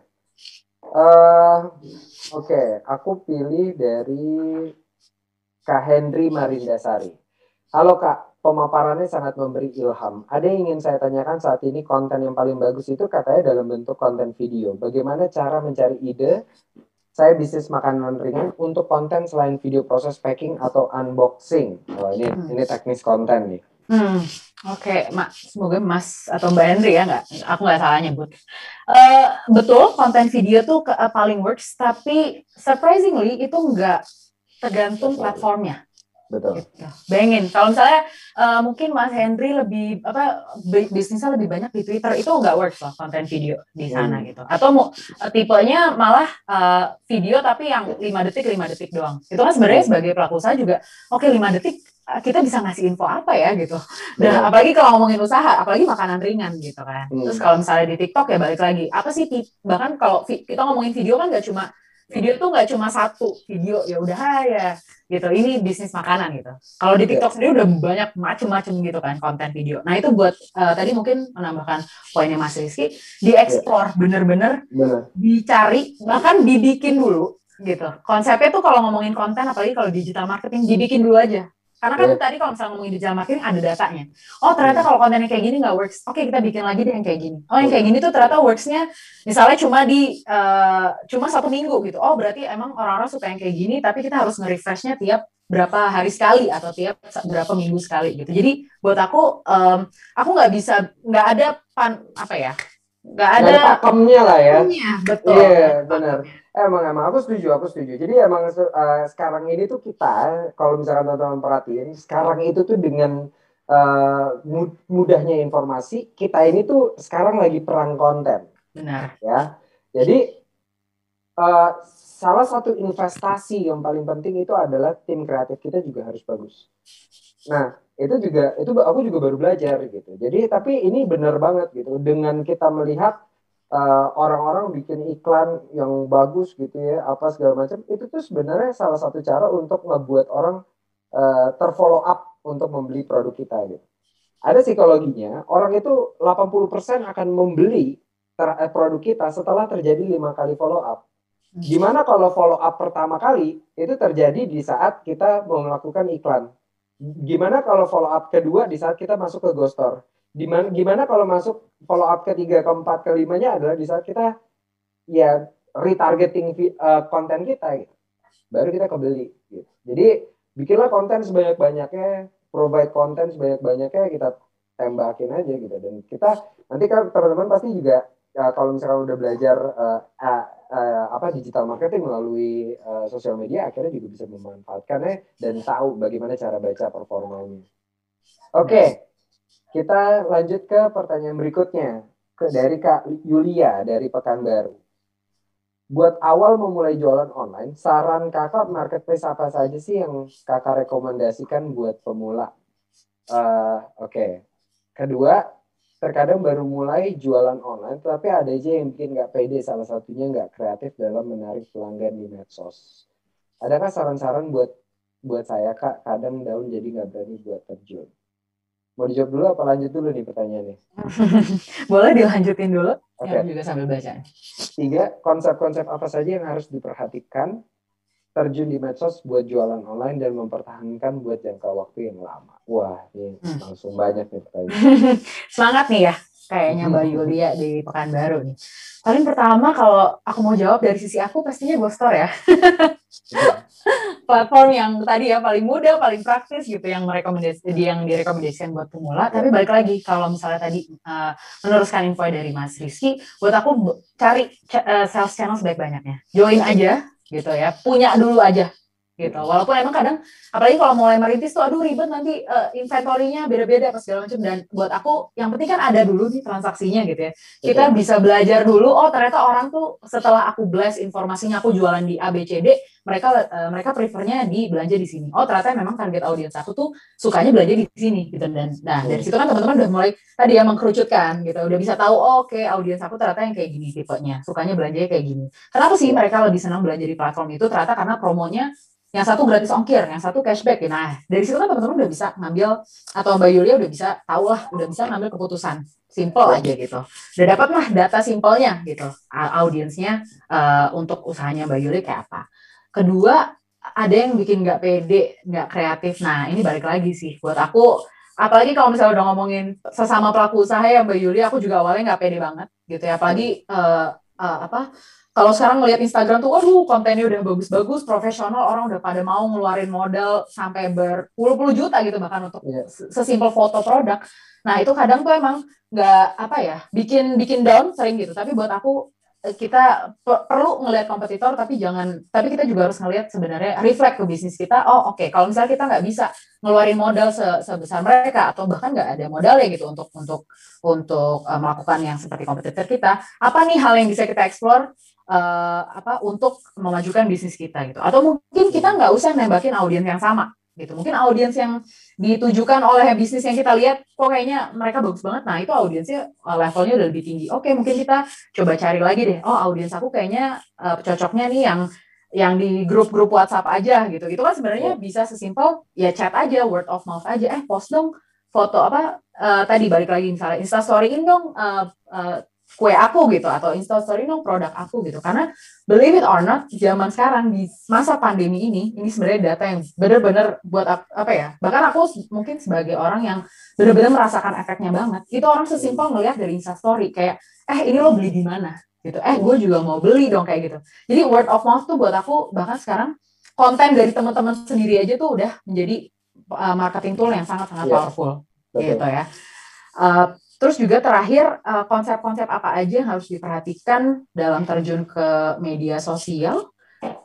Oke, aku pilih dari Kak Henry Marindasari. Halo Kak, pemaparannya sangat memberi ilham. Ada yang ingin saya tanyakan saat ini konten yang paling bagus itu katanya dalam bentuk konten video. Bagaimana cara mencari ide? Saya bisnis makanan ringan untuk konten selain video proses packing atau unboxing. Oh, ini teknis konten nih.
Oke, semoga Mas atau Mbak Henry ya, aku nggak salah nyebut. Betul, konten video tuh paling works, tapi surprisingly itu nggak tergantung platformnya.
Betul.
Gitu. Bayangin, kalau misalnya mungkin Mas Henry lebih bisnisnya lebih banyak di Twitter, itu nggak works loh konten video di sana gitu. Atau tipenya malah video tapi yang 5 detik doang. Itu kan sebenarnya sebagai pelaku usaha juga, oke 5 detik kita bisa ngasih info apa ya gitu. Dan apalagi kalau ngomongin usaha, apalagi makanan ringan gitu kan. Terus kalau misalnya di TikTok ya balik lagi, apa sih bahkan kalau kita ngomongin video kan nggak cuma video tuh nggak cuma satu video ya udah ya gitu, ini bisnis makanan gitu. Kalau di TikTok sendiri udah banyak macem-macem gitu kan konten video. Nah itu buat tadi mungkin menambahkan poinnya Mas Rizky, dieksplor bener-bener, dicari, bahkan dibikin dulu gitu. Konsepnya tuh kalau ngomongin konten, apalagi kalau digital marketing, dibikin dulu aja. Karena kan tadi kalau misalnya ngomongin digital marketing ada datanya. Oh ternyata kalau kontennya kayak gini nggak works. Oke kita bikin lagi deh yang kayak gini. Oh yang kayak gini tuh ternyata worksnya misalnya cuma 1 minggu gitu. Oh berarti emang orang-orang suka yang kayak gini. Tapi kita harus nge-refreshnya tiap berapa hari sekali atau tiap berapa minggu sekali gitu. Jadi buat aku nggak ada nggak ada
pakemnya lah ya.
Betul.
Iya benar. Emang aku setuju. Jadi emang sekarang ini tuh kita, kalau misalkan teman-teman perhatiin, sekarang itu tuh dengan mudahnya informasi, kita ini tuh sekarang lagi perang konten.
Benar.
Ya. Jadi salah satu investasi yang paling penting itu adalah tim kreatif kita juga harus bagus. Nah, itu aku juga baru belajar gitu. Jadi tapi ini benar banget gitu. Dengan kita melihat orang-orang bikin iklan yang bagus gitu ya, apa segala macam, itu tuh sebenarnya salah satu cara untuk ngebuat orang terfollow up untuk membeli produk kita gitu. Ada psikologinya, orang itu 80% akan membeli produk kita setelah terjadi 5 kali follow up. Gimana kalau follow up pertama kali itu terjadi di saat kita mau melakukan iklan? Gimana kalau follow up kedua di saat kita masuk ke Ghost Store? Gimana kalau masuk follow up ketiga, keempat, kelimanya adalah di saat kita ya retargeting konten kita gitu. Baru kita kebeli gitu. Jadi bikinlah konten sebanyak-banyaknya, provide konten sebanyak-banyaknya, kita tembakin aja gitu. Dan kita nanti kan teman-teman pasti juga kalau misalkan udah belajar digital marketing melalui sosial media, akhirnya juga bisa memanfaatkannya dan tahu bagaimana cara baca performanya. Oke. Kita lanjut ke pertanyaan berikutnya dari Kak Yulia dari Pekanbaru. Buat awal memulai jualan online, saran kakak marketplace apa saja sih yang kakak rekomendasikan buat pemula? Oke. Kedua, terkadang baru mulai jualan online, tapi ada aja yang bikin nggak pede, salah satunya nggak kreatif dalam menarik pelanggan di medsos. Adakah saran-saran buat saya Kak? Kadang daun jadi nggak berani buat terjun. Mau dijawab dulu apa lanjut dulu nih pertanyaannya?
Boleh dilanjutin dulu. Okay. Yang juga sambil baca.
3, konsep-konsep apa saja yang harus diperhatikan terjun di medsos buat jualan online dan mempertahankan buat jangka waktu yang lama. Wah, ini langsung banyak nih pertanyaan.
Semangat nih ya, kayaknya Mbak Yulia di Pekanbaru nih. Paling pertama kalau aku mau jawab dari sisi aku pastinya Ghost Store ya. Platform yang tadi ya paling mudah, paling praktis gitu yang direkomendasikan buat pemula. Tapi balik lagi kalau misalnya tadi meneruskan info dari Mas Rizky, buat aku cari sales channel sebaik-banyaknya. Join aja gitu ya, punya dulu aja gitu. Walaupun emang kadang apalagi kalau mulai merintis tuh aduh ribet nanti inventory-nya beda-beda apa segala macam, dan buat aku yang penting kan ada dulu nih transaksinya gitu ya. Kita bisa belajar dulu, oh ternyata orang tuh setelah aku blast informasinya aku jualan di ABCD, mereka prefernya di belanja di sini. Oh ternyata memang target audiens aku tuh sukanya belanja di sini gitu. Dan dari situ kan teman-teman udah mulai tadi ya mengkerucutkan gitu, udah bisa tahu oh, oke audiens aku ternyata yang kayak gini tipenya, sukanya belanjanya kayak gini. Kenapa sih mereka lebih senang belanja di platform itu? Ternyata karena promonya yang satu gratis ongkir, yang satu cashback. Nah, dari situ kan teman-teman udah bisa ngambil, atau Mbak Yulia udah bisa tahu lah, udah bisa ngambil keputusan. Simple aja gitu. Udah dapat lah data simpelnya gitu. Audiensnya untuk usahanya Mbak Yulia kayak apa. Kedua, ada yang bikin nggak pede, nggak kreatif. Nah, ini balik lagi sih buat aku. Apalagi kalau misalnya udah ngomongin sesama pelaku usaha ya Mbak Yuli, aku juga awalnya nggak pede banget gitu ya. Apalagi apa? Kalau sekarang ngelihat Instagram tuh, waduh kontennya udah bagus-bagus, profesional, orang udah pada mau ngeluarin modal sampai berpuluh-puluh juta gitu bahkan untuk sesimpel foto produk. Nah itu kadang tuh emang nggak apa ya, bikin bikin down sering gitu. Tapi buat aku kita perlu ngelihat kompetitor tapi kita juga harus ngelihat sebenarnya reflect ke bisnis kita. Oh oke, kalau misalnya kita nggak bisa ngeluarin modal sebesar mereka atau bahkan nggak ada modal ya gitu untuk melakukan yang seperti kompetitor kita, apa nih hal yang bisa kita explore untuk memajukan bisnis kita gitu, atau mungkin kita nggak usah nembakin audiens yang sama gitu, mungkin audiens yang ditujukan oleh bisnis yang kita lihat kok kayaknya mereka bagus banget, nah itu audiensnya levelnya udah lebih tinggi. Oke, mungkin kita coba cari lagi deh, oh audiens aku kayaknya cocoknya nih yang di grup-grup WhatsApp aja gitu. Itu kan sebenarnya bisa sesimpel ya chat aja, word of mouth aja, post dong foto apa tadi balik lagi misalnya Instastoryin dong kue aku gitu, atau Instastory dong produk aku gitu. Karena believe it or not, zaman sekarang di masa pandemi ini sebenarnya data yang benar-benar buat apa ya, bahkan aku mungkin sebagai orang yang benar-benar merasakan efeknya banget, itu orang sesimpel ngelihat dari Instastory kayak ini lo beli di mana gitu, gue juga mau beli dong kayak gitu. Jadi word of mouth tuh buat aku bahkan sekarang konten dari teman-teman sendiri aja tuh udah menjadi marketing tool yang sangat-sangat powerful gitu ya. Terus juga terakhir konsep-konsep apa aja yang harus diperhatikan dalam terjun ke media sosial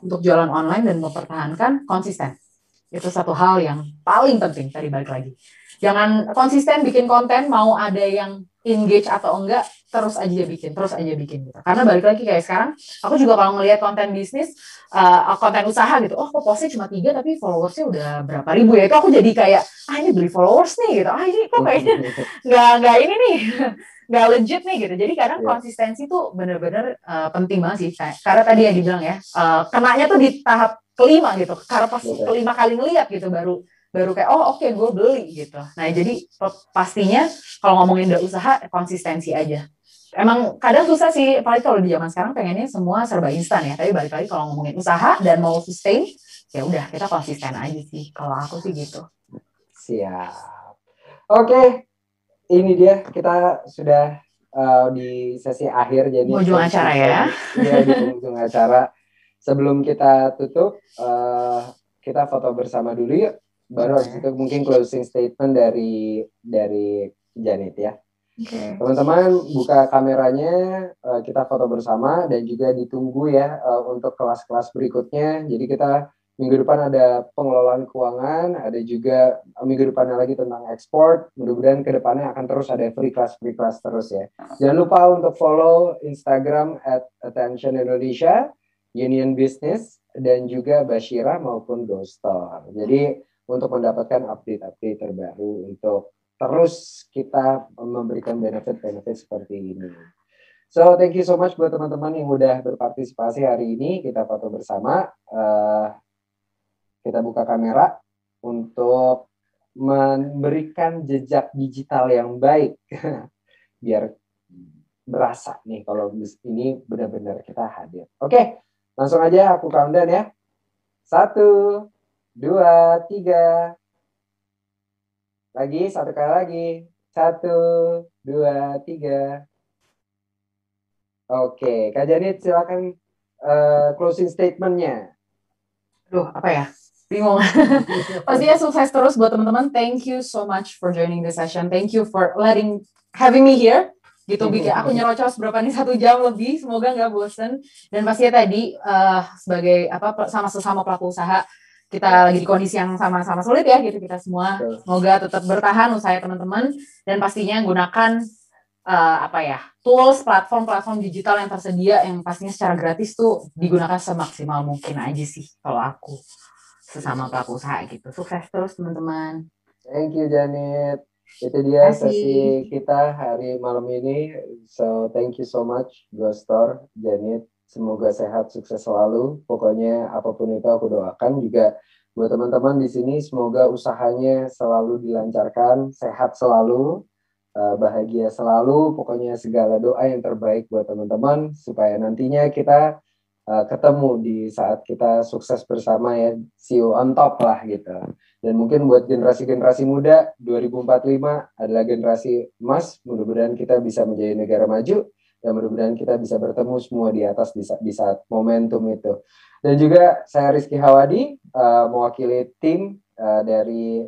untuk jualan online dan mempertahankan konsisten. Itu satu hal yang paling penting, tadi balik lagi. Jangan konsisten bikin konten, mau ada yang engage atau enggak, terus aja bikin gitu. Karena balik lagi kayak sekarang, aku juga kalau ngelihat konten bisnis, konten usaha gitu, kok postnya cuma 3 tapi followersnya udah berapa ribu ya, itu aku jadi kayak, ini beli followers nih gitu, ini kok kayaknya nggak ini nih, nggak legit nih gitu. Jadi kadang konsistensi tuh bener-bener penting banget sih, karena tadi yang dibilang ya, kenanya tuh di tahap kelima gitu, karena pas kelima kali ngeliat gitu baru kayak oke, gue beli gitu. Nah jadi pastinya kalau ngomongin udah usaha konsistensi aja. Emang kadang susah sih, apalagi kalau di zaman sekarang pengennya semua serba instan ya. Tapi balik lagi kalau ngomongin usaha dan mau sustain, ya udah kita konsisten aja sih. Kalau aku sih gitu.
Siap. Oke, ini dia kita sudah di sesi akhir, jadi
ujung acara ya.
Iya, di ujung acara. Sebelum kita tutup, kita foto bersama dulu yuk. Baru habis itu mungkin closing statement dari Janet ya. Teman-teman buka kameranya, kita foto bersama dan juga ditunggu ya untuk kelas-kelas berikutnya. Jadi kita minggu depan ada pengelolaan keuangan, ada juga minggu depannya lagi tentang ekspor. Mudah-mudahan ke depannya akan terus ada free class terus ya. Jangan lupa untuk follow Instagram @attentionindonesia, Union Business, dan juga Bashira maupun GoStore. Jadi untuk mendapatkan update-update terbaru untuk terus kita memberikan benefit-benefit seperti ini. So, thank you so much buat teman-teman yang udah berpartisipasi hari ini. Kita foto bersama. Kita buka kamera untuk memberikan jejak digital yang baik. Biar berasa nih kalau ini benar-benar kita hadir. Oke, langsung aja aku countdown ya. 1, 2, 3. Lagi, satu kali lagi. 1, 2, 3. Oke, Kak Janit silakan closing statement-nya.
Aduh, apa ya? Bingung. Pastinya sukses terus buat teman-teman. Thank you so much for joining the session. Thank you for having me here. Gitu, bikin aku nyerocos berapa nih 1 jam lebih. Semoga nggak bosen. Dan pastinya tadi sebagai sama pelaku usaha, kita lagi di kondisi yang sama-sama sulit ya gitu kita semua. Semoga tetap bertahan usaha teman-teman, dan pastinya gunakan tools, platform digital yang tersedia yang pastinya secara gratis tuh digunakan semaksimal mungkin aja sih kalau aku sesama pelaku usaha gitu. Sukses terus teman-teman.
Thank you Janet. Itu dia sesi kita hari malam ini. So thank you so much GoStore, Janet. Semoga sehat, sukses selalu. Pokoknya apapun itu aku doakan juga buat teman-teman di sini. Semoga usahanya selalu dilancarkan, sehat selalu, bahagia selalu. Pokoknya segala doa yang terbaik buat teman-teman supaya nantinya kita ketemu di saat kita sukses bersama ya, see you on top lah gitu. Dan mungkin buat generasi-generasi muda, 2045 adalah generasi emas, mudah-mudahan kita bisa menjadi negara maju, dan mudah-mudahan kita bisa bertemu semua di atas di saat momentum itu. Dan juga saya Rizky Hawadi, mewakili tim dari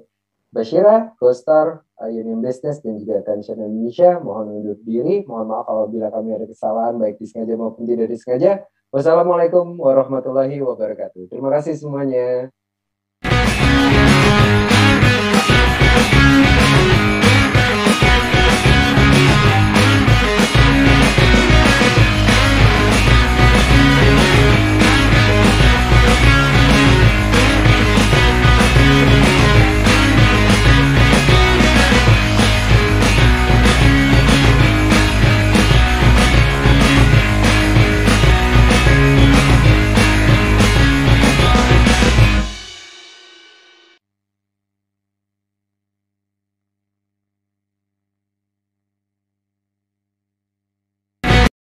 Bashira, Co-Star, Union Business, dan juga Attention Indonesia. Mohon undur diri, mohon maaf apabila kami ada kesalahan, baik disengaja maupun tidak disengaja. Wassalamualaikum warahmatullahi wabarakatuh. Terima kasih semuanya.